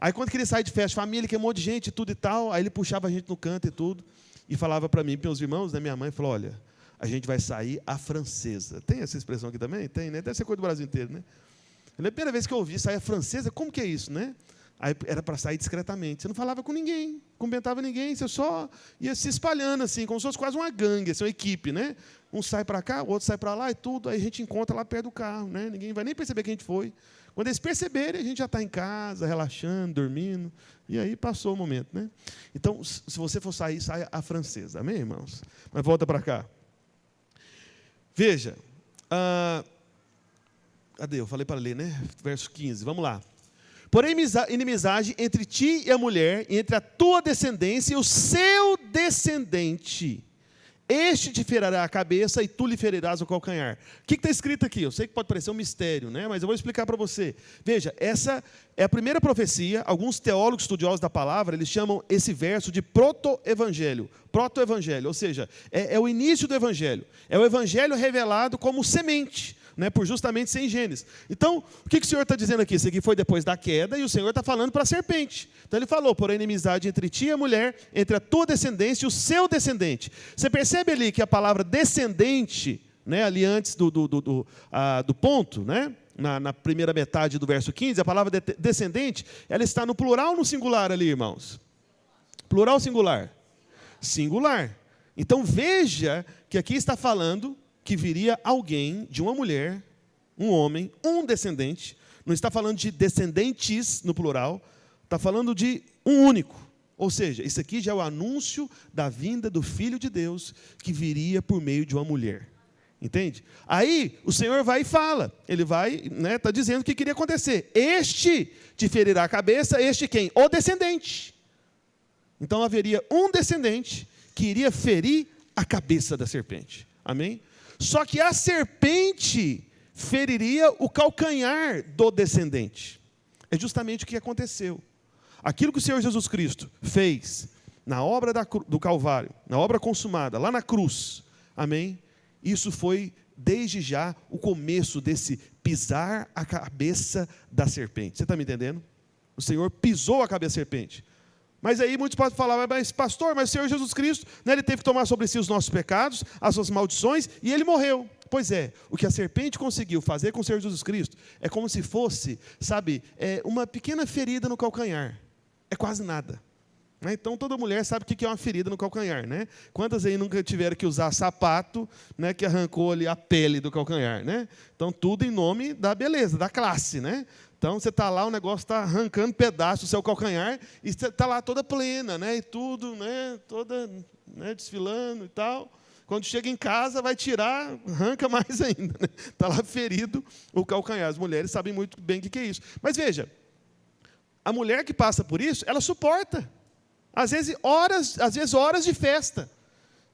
Aí, quando queria sair de festa de família, que é um monte de gente e tudo e tal, aí ele puxava a gente no canto e tudo, e falava para mim, para meus irmãos, né, minha mãe, falou, olha, a gente vai sair à francesa. Tem essa expressão aqui também? Tem, né? Deve ser coisa do Brasil inteiro, né? A primeira vez que eu ouvi sair à francesa, como que é isso, né? Aí era para sair discretamente. Você não falava com ninguém, cumprimentava ninguém, você só ia se espalhando, assim, como se fosse quase uma gangue, assim, uma equipe, né? Um sai para cá, o outro sai para lá e tudo, aí a gente encontra lá perto do carro, né? Ninguém vai nem perceber que a gente foi. Quando eles perceberem, a gente já está em casa, relaxando, dormindo, e aí passou o momento, né? Então, se você for sair, saia à francesa, amém, irmãos? Mas volta para cá. Veja, cadê? Eu falei para ler, né? Verso 15, vamos lá. Porém, inimizade entre ti e a mulher, e entre a tua descendência e o seu descendente. Este te ferirá a cabeça e tu lhe ferirás o calcanhar. O que está escrito aqui? Eu sei que pode parecer um mistério, né? Mas eu vou explicar para você. Veja, essa é a primeira profecia. Alguns teólogos estudiosos da palavra, eles chamam esse verso de proto-evangelho. Proto-evangelho, ou seja, é o início do evangelho. É o evangelho revelado como semente, né, por justamente ser em Gênesis. Então, o que o Senhor está dizendo aqui? Isso aqui foi depois da queda, e o Senhor está falando para a serpente. Então, ele falou, porém, inimizade entre ti e a mulher, entre a tua descendência e o seu descendente. Você percebe ali que a palavra descendente, né, ali antes do ponto, né, na primeira metade do verso 15, a palavra descendente, ela está no plural ou no singular ali, irmãos? Plural ou singular? Singular. Então, veja que aqui está falando que viria alguém de uma mulher, um homem, um descendente. Não está falando de descendentes no plural, está falando de um único. Ou seja, isso aqui já é o anúncio da vinda do Filho de Deus que viria por meio de uma mulher. Entende? Aí o Senhor vai e fala. Ele vai, né, está dizendo o que queria acontecer. Este te ferirá a cabeça, este quem? O descendente. Então haveria um descendente que iria ferir a cabeça da serpente. Amém? Só que a serpente feriria o calcanhar do descendente. É justamente o que aconteceu. Aquilo que o Senhor Jesus Cristo fez na obra do Calvário, na obra consumada, lá na cruz, amém? Isso foi, desde já, o começo desse pisar a cabeça da serpente. Você está me entendendo? O Senhor pisou a cabeça da serpente. Mas aí muitos podem falar, mas pastor, mas o Senhor Jesus Cristo, né, ele teve que tomar sobre si os nossos pecados, as suas maldições, e ele morreu. Pois é, o que a serpente conseguiu fazer com o Senhor Jesus Cristo é como se fosse, sabe, uma pequena ferida no calcanhar. É quase nada. Então, toda mulher sabe o que é uma ferida no calcanhar, né? Quantas aí nunca tiveram que usar sapato, né, que arrancou ali a pele do calcanhar, né? Então, tudo em nome da beleza, da classe, né? Então, você está lá, o negócio está arrancando pedaços do seu calcanhar e você está lá toda plena, né? E tudo, né? Toda, né, desfilando e tal. Quando chega em casa, vai tirar, arranca mais ainda, né? Está lá ferido o calcanhar. As mulheres sabem muito bem o que é isso. Mas veja, a mulher que passa por isso, ela suporta. Às vezes horas de festa.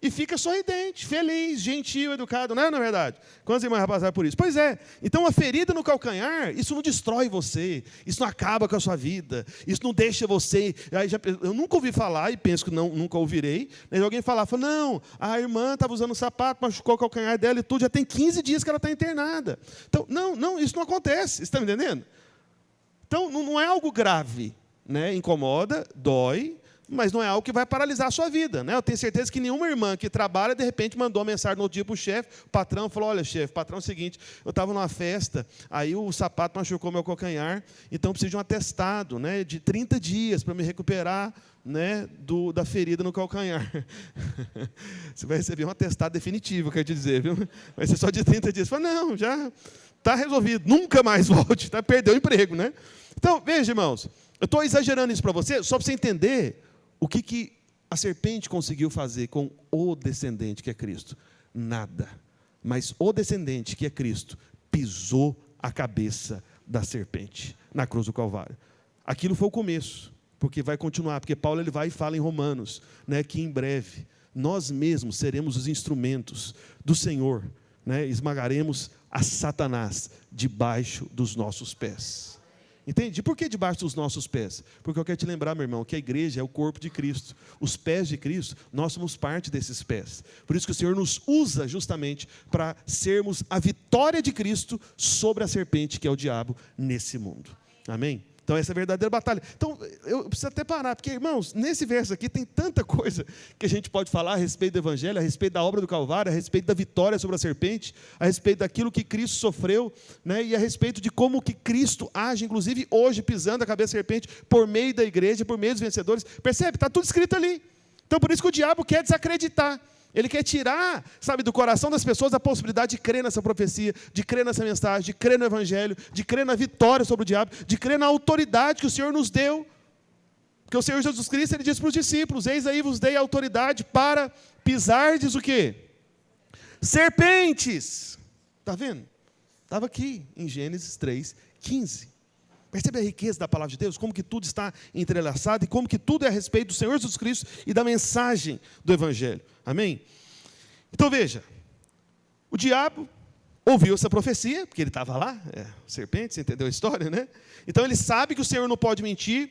E fica sorridente, feliz, gentil, educado. Não é verdade? Quantas irmãs passaram por isso? Pois é. Então, a ferida no calcanhar, isso não destrói você. Isso não acaba com a sua vida. Isso não deixa você... Eu nunca ouvi falar, e penso que nunca ouvirei, né, alguém falar, não, a irmã estava usando um sapato, machucou o calcanhar dela e tudo, já tem 15 dias que ela está internada. Então, não, isso não acontece. Você está me entendendo? Então, não é algo grave. Né? Incomoda, dói, mas não é algo que vai paralisar a sua vida. Né? Eu tenho certeza que nenhuma irmã que trabalha, de repente, mandou uma mensagem no outro dia para o chefe, o patrão falou, olha, chefe, patrão, é o seguinte, eu estava numa festa, aí o sapato machucou meu calcanhar, então preciso de um atestado, né, de 30 dias para me recuperar, né, da ferida no calcanhar. Você vai receber um atestado definitivo, quero te dizer, viu? Vai ser só de 30 dias. Você fala, não, já está resolvido, nunca mais volte, tá? Perdeu o emprego. Né? Então, veja, irmãos, eu estou exagerando isso para você, só para você entender o que a serpente conseguiu fazer com o descendente que é Cristo? Nada. Mas o descendente que é Cristo pisou a cabeça da serpente na cruz do Calvário. Aquilo foi o começo, porque vai continuar, porque Paulo ele vai e fala em Romanos, né, que em breve nós mesmos seremos os instrumentos do Senhor, né, esmagaremos a Satanás debaixo dos nossos pés. Entende? Por que debaixo dos nossos pés? Porque eu quero te lembrar, meu irmão, que a igreja é o corpo de Cristo. Os pés de Cristo, nós somos parte desses pés. Por isso que o Senhor nos usa justamente para sermos a vitória de Cristo sobre a serpente, que é o diabo, nesse mundo. Amém? Então, essa é a verdadeira batalha. Então, eu preciso até parar, porque, irmãos, nesse verso aqui tem tanta coisa que a gente pode falar a respeito do Evangelho, a respeito da obra do Calvário, a respeito da vitória sobre a serpente, a respeito daquilo que Cristo sofreu, né, e a respeito de como que Cristo age, inclusive hoje, pisando a cabeça da serpente, por meio da igreja, por meio dos vencedores. Percebe? Está tudo escrito ali. Então, por isso que o diabo quer desacreditar. Ele quer tirar, sabe, do coração das pessoas a possibilidade de crer nessa profecia, de crer nessa mensagem, de crer no Evangelho, de crer na vitória sobre o diabo, de crer na autoridade que o Senhor nos deu. Porque o Senhor Jesus Cristo, ele diz para os discípulos, eis aí vos dei autoridade para pisardes o quê? Serpentes. Está vendo? Estava aqui em Gênesis 3:15. Percebe a riqueza da palavra de Deus? Como que tudo está entrelaçado e como que tudo é a respeito do Senhor Jesus Cristo e da mensagem do Evangelho. Amém? Então veja, o diabo ouviu essa profecia, porque ele estava lá, serpente, você entendeu a história, né? Então ele sabe que o Senhor não pode mentir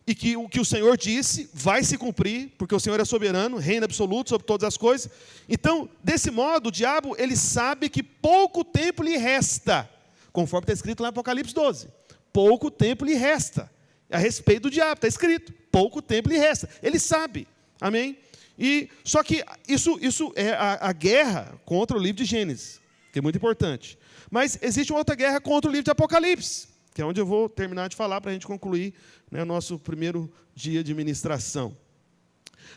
e que o que o Senhor disse vai se cumprir, porque o Senhor é soberano, reina absoluto sobre todas as coisas. Então, desse modo, o diabo, ele sabe que pouco tempo lhe resta, conforme está escrito lá em Apocalipse 12. Pouco tempo lhe resta. A respeito do diabo, está escrito. Pouco tempo lhe resta. Ele sabe. Amém? E, só que isso é a guerra contra o livro de Gênesis, que é muito importante. Mas existe uma outra guerra contra o livro de Apocalipse, que é onde eu vou terminar de falar para a gente concluir, né, o nosso primeiro dia de ministração.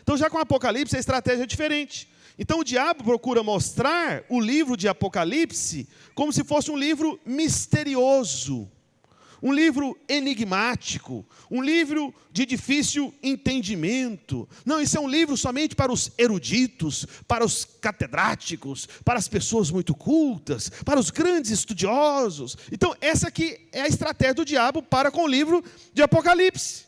Então, já com o Apocalipse, a estratégia é diferente. Então, o diabo procura mostrar o livro de Apocalipse como se fosse um livro misterioso, um livro enigmático, um livro de difícil entendimento. Não, isso é um livro somente para os eruditos, para os catedráticos, para as pessoas muito cultas, para os grandes estudiosos. Então, essa aqui é a estratégia do diabo para com o livro de Apocalipse.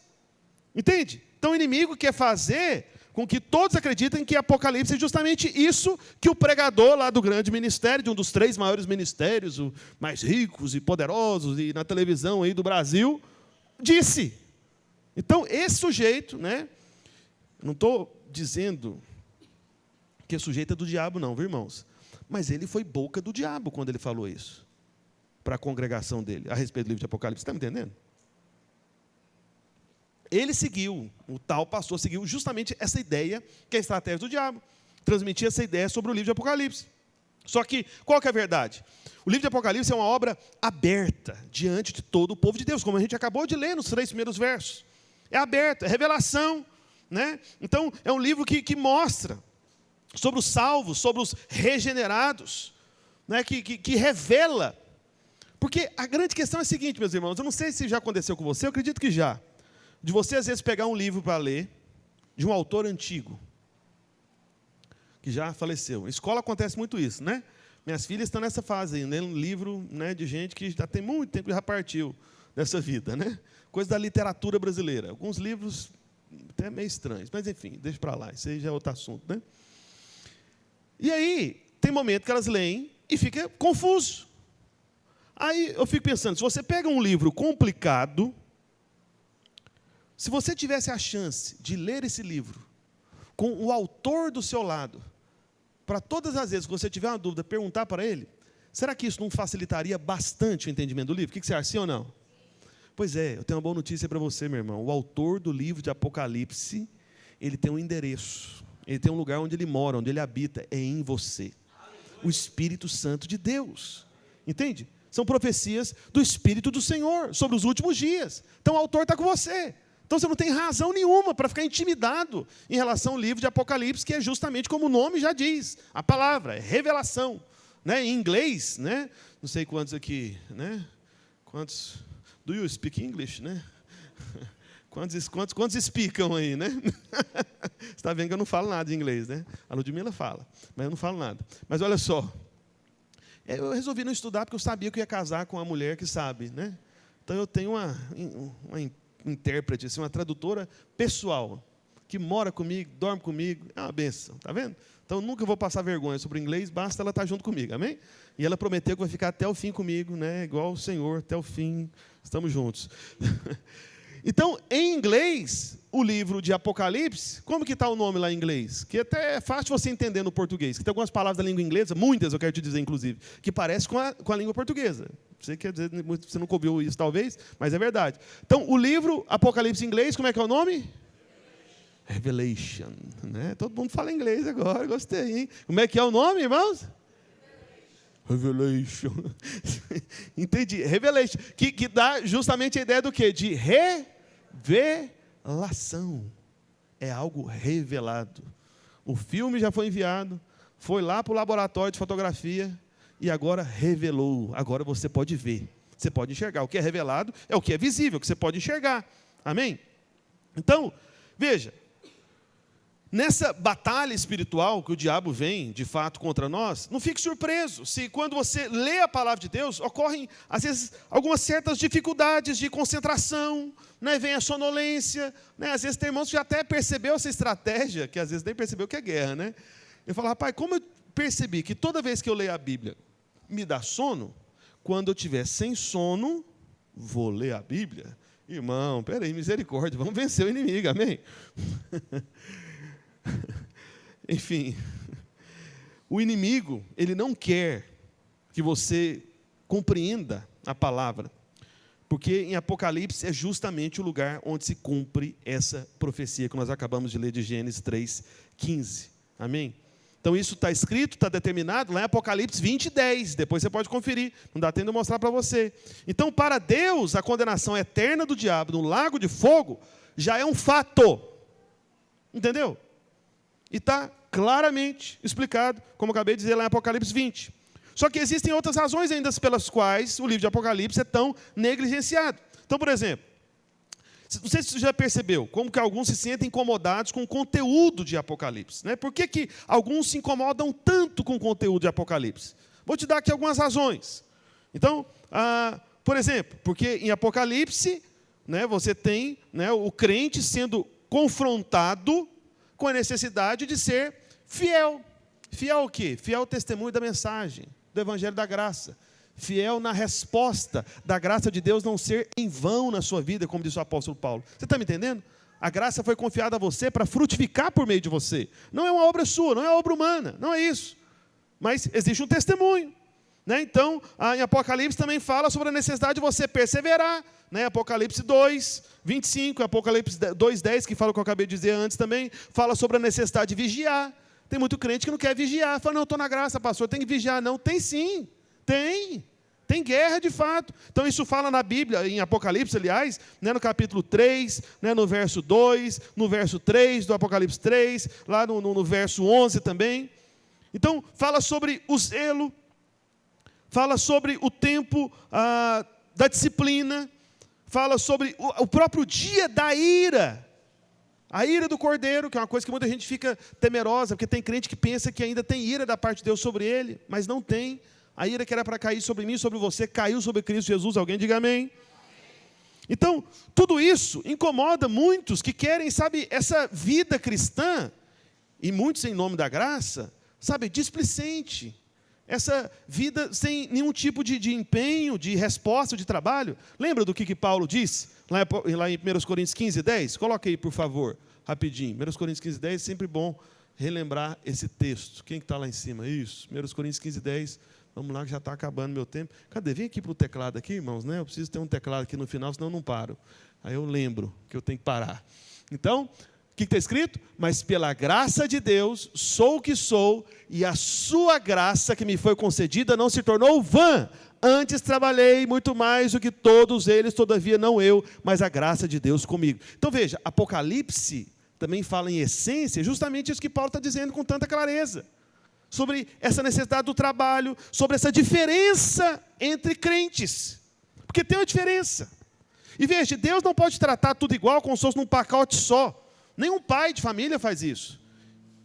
Entende? Então, o inimigo quer fazer com que todos acreditem que Apocalipse é justamente isso que o pregador lá do grande ministério, de um dos 3 maiores ministérios, os mais ricos e poderosos, e na televisão aí do Brasil, disse. Então, esse sujeito, né, não estou dizendo que esse sujeito é do diabo não, viu, irmãos? Mas ele foi boca do diabo quando ele falou isso para a congregação dele, a respeito do livro de Apocalipse. Está me entendendo? Ele seguiu, o tal pastor seguiu justamente essa ideia, que é a estratégia do diabo. Transmitir essa ideia sobre o livro de Apocalipse. Só que, qual que é a verdade? O livro de Apocalipse é uma obra aberta diante de todo o povo de Deus, como a gente acabou de ler nos 3 primeiros versos. É aberto, é revelação, né? Então, é um livro que mostra sobre os salvos, sobre os regenerados, né? que revela. Porque a grande questão é a seguinte, meus irmãos, eu não sei se já aconteceu com você, eu acredito que já. De você, às vezes, pegar um livro para ler, de um autor antigo, que já faleceu. Em escola acontece muito isso, né? Minhas filhas estão nessa fase aí, lendo um livro, né, de gente que já tem muito tempo que já partiu dessa vida, né? Coisa da literatura brasileira. Alguns livros até meio estranhos, mas enfim, deixa para lá, isso aí já é outro assunto, né? E aí, tem momento que elas leem e fica confuso. Aí eu fico pensando, se você pega um livro complicado, se você tivesse a chance de ler esse livro com o autor do seu lado, para todas as vezes que você tiver uma dúvida, perguntar para ele, será que isso não facilitaria bastante o entendimento do livro? O que você acha, sim ou não? Pois é, eu tenho uma boa notícia para você, meu irmão. O autor do livro de Apocalipse, ele tem um endereço, ele tem um lugar onde ele mora, onde ele habita, é em você. O Espírito Santo de Deus. Entende? São profecias do Espírito do Senhor, sobre os últimos dias. Então o autor está com você. Então você não tem razão nenhuma para ficar intimidado em relação ao livro de Apocalipse, que é justamente como o nome já diz, a palavra, é revelação. Né? Em inglês, né? Não sei quantos aqui, né? Quantos? Do you speak English, né? Quantos explicam aí, né? Você está vendo que eu não falo nada de inglês, né? A Ludmila fala, mas eu não falo nada. Mas olha só, eu resolvi não estudar porque eu sabia que eu ia casar com uma mulher que sabe, né? Então eu tenho uma intérprete, assim, uma tradutora pessoal, que mora comigo, dorme comigo, é uma bênção, tá vendo? Então nunca vou passar vergonha sobre o inglês, basta ela estar junto comigo, amém? E ela prometeu que vai ficar até o fim comigo, né? Igual o Senhor, até o fim, estamos juntos. Então, em inglês, o livro de Apocalipse, como que está o nome lá em inglês? Que até é fácil você entender no português, que tem algumas palavras da língua inglesa, muitas eu quero te dizer, inclusive, que parecem com a língua portuguesa. Você quer dizer, você nunca ouviu isso, talvez, mas é verdade. Então, o livro Apocalipse em inglês, como é que é o nome? Revelation. Né? Todo mundo fala inglês agora, gostei, hein? Como é que é o nome, irmãos? Revelation. Entendi. Revelation. Que dá justamente a ideia do quê? De revelação. É algo revelado. O filme já foi enviado, foi lá para o laboratório de fotografia e agora revelou. Agora você pode ver. Você pode enxergar. O que é revelado é o que é visível, que você pode enxergar. Amém? Então, veja. Nessa batalha espiritual que o diabo vem, de fato, contra nós, não fique surpreso se quando você lê a palavra de Deus, ocorrem, às vezes, algumas certas dificuldades de concentração, né? Vem a sonolência, né? Às vezes tem irmãos que já até percebeu essa estratégia, que às vezes nem percebeu que é guerra, né? Eu falo, rapaz, como eu percebi que toda vez que eu leio a Bíblia, me dá sono, quando eu estiver sem sono, vou ler a Bíblia. Irmão, peraí, misericórdia, vamos vencer o inimigo, amém? Enfim, o inimigo, ele não quer que você compreenda a palavra, porque em Apocalipse é justamente o lugar onde se cumpre essa profecia que nós acabamos de ler de Gênesis 3:15, amém? Então isso está escrito, está determinado lá em Apocalipse 20:10, depois você pode conferir, não dá tempo de mostrar para você. Então para Deus, a condenação eterna do diabo no lago de fogo já é um fato, entendeu? E está claramente explicado, como eu acabei de dizer lá em Apocalipse 20. Só que existem outras razões ainda pelas quais o livro de Apocalipse é tão negligenciado. Então, por exemplo, não sei se você já percebeu, como que alguns se sentem incomodados com o conteúdo de Apocalipse. Né? Por que alguns se incomodam tanto com o conteúdo de Apocalipse? Vou te dar aqui algumas razões. Então, por exemplo, porque em Apocalipse, né, você tem, né, o crente sendo confrontado com a necessidade de ser fiel. Fiel ao quê? Fiel ao testemunho da mensagem, do Evangelho da Graça. Fiel na resposta da graça de Deus não ser em vão na sua vida, como diz o apóstolo Paulo. Você está me entendendo? A graça foi confiada a você para frutificar por meio de você. Não é uma obra sua, não é uma obra humana, não é isso. Mas existe um testemunho. Né? Então, em Apocalipse também fala sobre a necessidade de você perseverar. Né? Apocalipse 2:25, Apocalipse 2:10, que fala o que eu acabei de dizer antes também, fala sobre a necessidade de vigiar. Tem muito crente que não quer vigiar. Fala, não, eu estou na graça, pastor, tem que vigiar. Não, tem sim, tem Tem guerra de fato. Então isso fala na Bíblia, em Apocalipse, aliás, né, no capítulo 3, né, no verso 2, no verso 3 do Apocalipse 3, lá no verso 11 também. Então fala sobre o zelo, fala sobre o tempo da disciplina, fala sobre o próprio dia da ira. A ira do Cordeiro, que é uma coisa que muita gente fica temerosa, porque tem crente que pensa que ainda tem ira da parte de Deus sobre ele, mas não tem. A ira que era para cair sobre mim, sobre você, caiu sobre Cristo Jesus. Alguém diga amém. Então, tudo isso incomoda muitos que querem, sabe, essa vida cristã, e muitos em nome da graça, sabe, displicente. Essa vida sem nenhum tipo de empenho, de resposta, de trabalho. Lembra do que Paulo disse? Lá em 1 Coríntios 15, 10? Coloca aí, por favor, rapidinho. 1 Coríntios 15, 10, é sempre bom relembrar esse texto. Quem está lá em cima? Isso, 1 Coríntios 15, 10. Vamos lá, que já está acabando meu tempo. Cadê? Vem aqui para o teclado aqui, irmãos, né? Eu preciso ter um teclado aqui no final, senão eu não paro. Aí eu lembro que eu tenho que parar. Então, o que está escrito? Mas pela graça de Deus, sou o que sou, e a sua graça que me foi concedida não se tornou vã. Antes trabalhei muito mais do que todos eles, todavia não eu, mas a graça de Deus comigo. Então veja, Apocalipse também fala em essência, justamente isso que Paulo está dizendo com tanta clareza. Sobre essa necessidade do trabalho, sobre essa diferença entre crentes. Porque tem uma diferença. E veja, Deus não pode tratar tudo igual como se fosse num pacote só. Nenhum pai de família faz isso.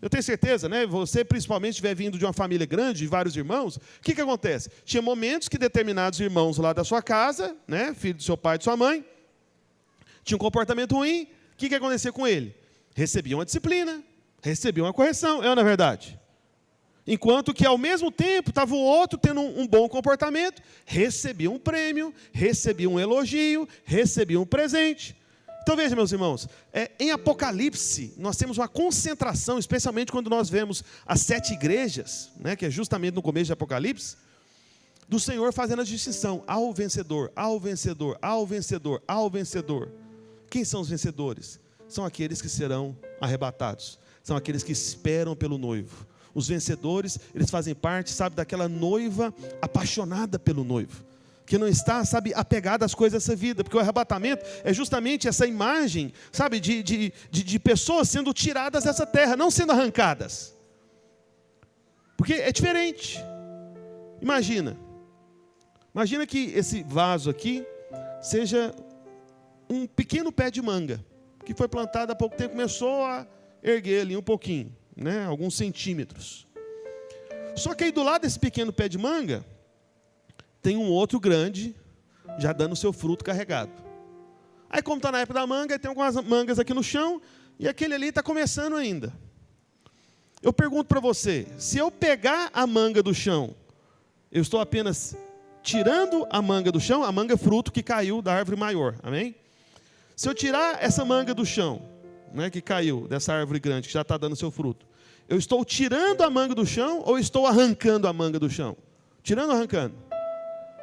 Eu tenho certeza, né? Você principalmente estiver vindo de uma família grande, de vários irmãos, o que acontece? Tinha momentos que determinados irmãos lá da sua casa, né, filho do seu pai e de sua mãe, tinha um comportamento ruim, o que acontecia com ele? Recebiam uma disciplina, recebiam uma correção, é ou não é verdade? Enquanto que, ao mesmo tempo, estava o outro tendo um bom comportamento, recebia um prêmio, recebia um elogio, recebia um presente. Então veja, meus irmãos, em Apocalipse, nós temos uma concentração, especialmente quando nós vemos as 7 igrejas, né, que é justamente no começo de Apocalipse, do Senhor fazendo a distinção, ao vencedor, ao vencedor, ao vencedor, ao vencedor. Quem são os vencedores? São aqueles que serão arrebatados, são aqueles que esperam pelo noivo. Os vencedores, eles fazem parte, sabe, daquela noiva apaixonada pelo noivo, que não está, sabe, apegada às coisas dessa vida, porque o arrebatamento é justamente essa imagem, sabe, de pessoas sendo tiradas dessa terra, não sendo arrancadas, porque é diferente. Imagina que esse vaso aqui seja um pequeno pé de manga, que foi plantado há pouco tempo, começou a erguer ali um pouquinho, né, alguns centímetros. Só que aí do lado desse pequeno pé de manga, tem um outro grande, já dando o seu fruto carregado. Aí como está na época da manga, tem algumas mangas aqui no chão, e aquele ali está começando ainda. Eu pergunto para você, se eu pegar a manga do chão, eu estou apenas tirando a manga do chão, a manga é fruto que caiu da árvore maior, amém? Se eu tirar essa manga do chão, né, que caiu dessa árvore grande, que já está dando seu fruto, eu estou tirando a manga do chão, ou estou arrancando a manga do chão? Tirando ou arrancando?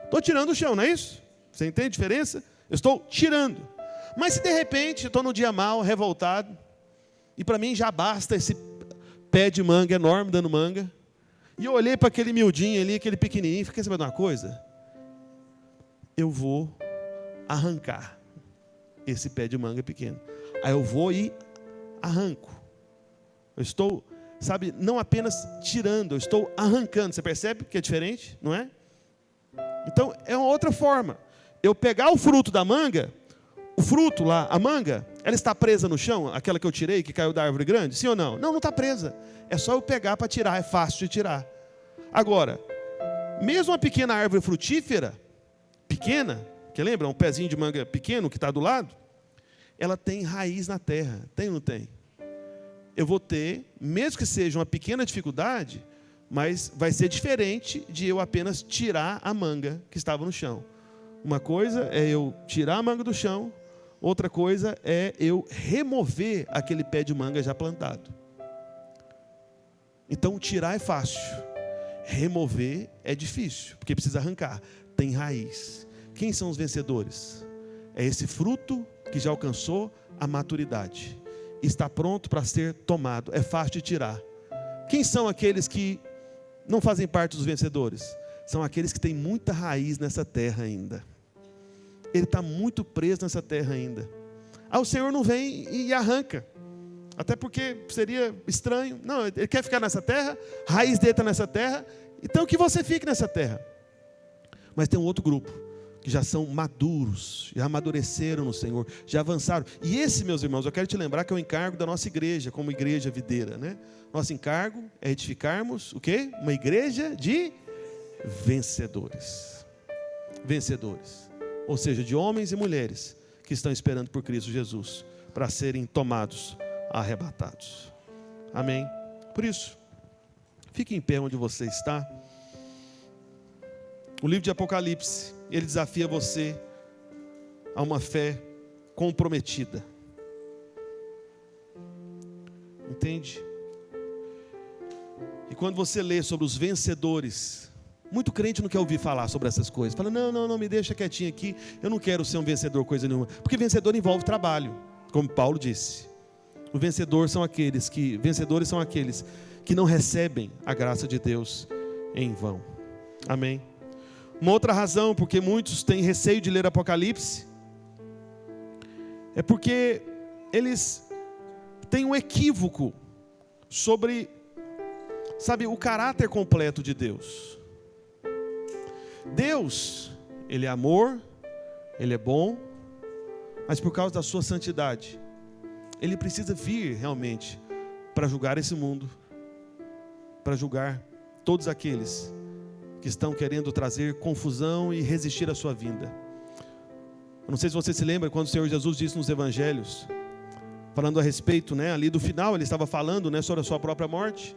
Estou tirando o chão, não é isso? Você entende a diferença? Eu estou tirando. Mas se de repente eu estou no dia mal, revoltado, e para mim já basta esse pé de manga enorme dando manga, e eu olhei para aquele miudinho ali, aquele pequenininho, e fiquei sabendo uma coisa? Eu vou arrancar esse pé de manga pequeno. Aí eu vou e arranco. Eu estou, sabe, não apenas tirando, eu estou arrancando. Você percebe que é diferente, não é? Então, é uma outra forma. Eu pegar o fruto da manga, o fruto lá, a manga, ela está presa no chão, aquela que eu tirei, que caiu da árvore grande? Sim ou não? Não, não está presa. É só eu pegar para tirar, é fácil de tirar. Agora, mesmo uma pequena árvore frutífera, pequena, que lembra, um pezinho de manga pequeno que está do lado, ela tem raiz na terra, tem ou não tem? Eu vou ter, mesmo que seja uma pequena dificuldade, mas vai ser diferente de eu apenas tirar a manga que estava no chão. Uma coisa é eu tirar a manga do chão, outra coisa é eu remover aquele pé de manga já plantado. Então tirar é fácil, remover é difícil, porque precisa arrancar, tem raiz. Quem são os vencedores? É esse fruto que já alcançou a maturidade, está pronto para ser tomado, é fácil de tirar. Quem são aqueles que não fazem parte dos vencedores? são aqueles que têm muita raiz nessa terra ainda. Ele está muito preso nessa terra ainda. O Senhor não vem e arranca. Até porque seria estranho. Não, Ele quer ficar nessa terra, a raiz dele está nessa terra, então que você fique nessa terra. Mas tem um outro grupo, que já são maduros, já amadureceram no Senhor, já avançaram. E esse, meus irmãos, eu quero te lembrar que é o encargo da nossa igreja, como igreja videira, né? Nosso encargo é edificarmos o quê? Uma igreja de vencedores. Vencedores. Ou seja, de homens e mulheres que estão esperando por Cristo Jesus para serem tomados, arrebatados. Amém? Por isso, fique em pé onde você está. O livro de Apocalipse, ele desafia você a uma fé comprometida. Entende? E quando você lê sobre os vencedores, muito crente não quer ouvir falar sobre essas coisas. Fala, não, me deixa quietinho aqui, eu não quero ser um vencedor coisa nenhuma. Porque vencedor envolve trabalho, como Paulo disse. Vencedores são aqueles que não recebem a graça de Deus em vão. Amém? Uma outra razão porque muitos têm receio de ler Apocalipse é porque eles têm um equívoco sobre, o caráter completo de Deus. Deus, Ele é amor, Ele é bom, mas por causa da sua santidade, Ele precisa vir realmente para julgar esse mundo, para julgar todos aqueles que estão querendo trazer confusão e resistir à sua vinda. Eu não sei se você se lembra quando o Senhor Jesus disse nos evangelhos, falando a respeito, ali do final, Ele estava falando, sobre a sua própria morte.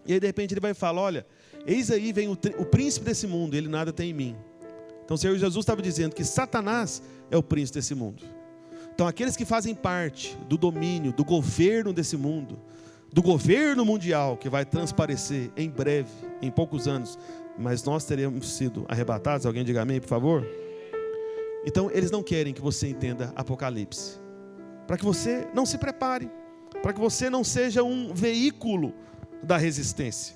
E aí de repente Ele vai falar, olha, eis aí vem o príncipe desse mundo, ele nada tem em mim. Então o Senhor Jesus estava dizendo que Satanás é o príncipe desse mundo. Então aqueles que fazem parte do domínio, do governo desse mundo, do governo mundial, que vai transparecer em breve, em poucos anos, mas nós teremos sido arrebatados. Alguém diga amém, por favor? Então eles não querem que você entenda Apocalipse, para que você não se prepare, para que você não seja um veículo da resistência.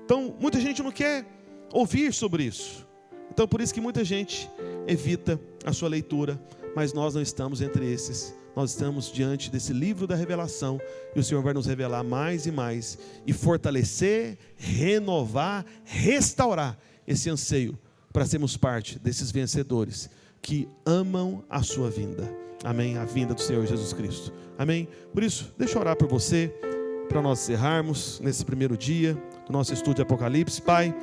Então muita gente não quer ouvir sobre isso. Então por isso que muita gente evita a sua leitura, mas nós não estamos entre esses. Nós estamos diante desse livro da revelação, e o Senhor vai nos revelar mais e mais, e fortalecer, renovar, restaurar esse anseio, para sermos parte desses vencedores, que amam a sua vinda. Amém? A vinda do Senhor Jesus Cristo. Amém? Por isso, deixa eu orar por você, para nós encerrarmos nesse primeiro dia do nosso estudo de Apocalipse. Pai,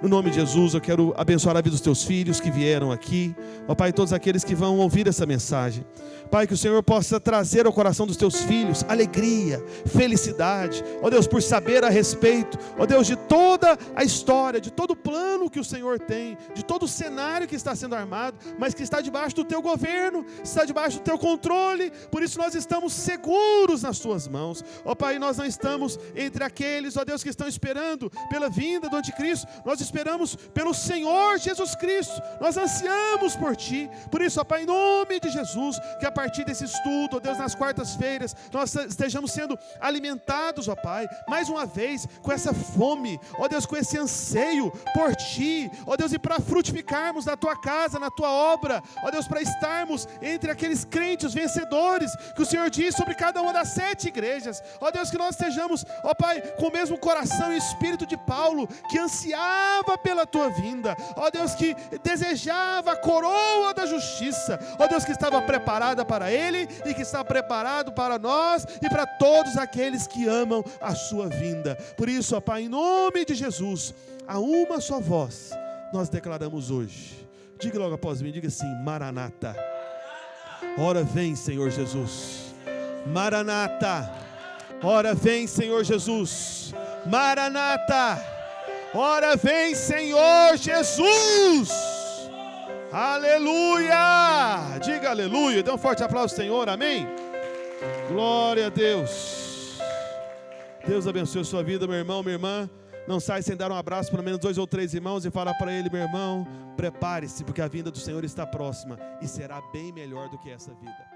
no nome de Jesus, eu quero abençoar a vida dos teus filhos que vieram aqui. Ó Pai, todos aqueles que vão ouvir essa mensagem. Pai, que o Senhor possa trazer ao coração dos teus filhos alegria, felicidade. Ó Deus, por saber a respeito, ó Deus, de toda a história, de todo o plano que o Senhor tem, de todo o cenário que está sendo armado, mas que está debaixo do teu governo, está debaixo do teu controle. Por isso nós estamos seguros nas tuas mãos. Ó Pai, nós não estamos entre aqueles, ó Deus, que estão esperando pela vinda do anticristo. Nós esperamos pelo Senhor Jesus Cristo. Nós ansiamos por Ti. Por isso, ó Pai, em nome de Jesus, que a partir desse estudo, ó Deus, nas quartas-feiras, nós estejamos sendo alimentados, ó Pai, mais uma vez, com essa fome, ó Deus, com esse anseio por Ti, ó Deus, e para frutificarmos na Tua casa, na Tua obra, ó Deus, para estarmos entre aqueles crentes vencedores, que o Senhor diz sobre cada uma das 7 igrejas, ó Deus, que nós estejamos, ó Pai, com o mesmo coração e espírito de Paulo, que ansiava pela Tua vinda, ó Deus, que desejava a coroa da justiça, ó Deus, que estava preparada para Ele e que está preparado para nós e para todos aqueles que amam a Sua vinda. Por isso, ó Pai, em nome de Jesus, a uma só voz, nós declaramos hoje, diga logo após mim, diga assim: Maranata. Ora vem, Senhor Jesus. Maranata. Ora vem, Senhor Jesus. Maranata. Ora vem, Senhor Jesus. Aleluia. Diga aleluia. Dê um forte aplauso, Senhor. Amém. Glória a Deus. Deus abençoe a sua vida, meu irmão, minha irmã. Não sai sem dar um abraço, pelo menos 2 ou 3 irmãos, e falar para ele: meu irmão, prepare-se, porque a vinda do Senhor está próxima e será bem melhor do que essa vida.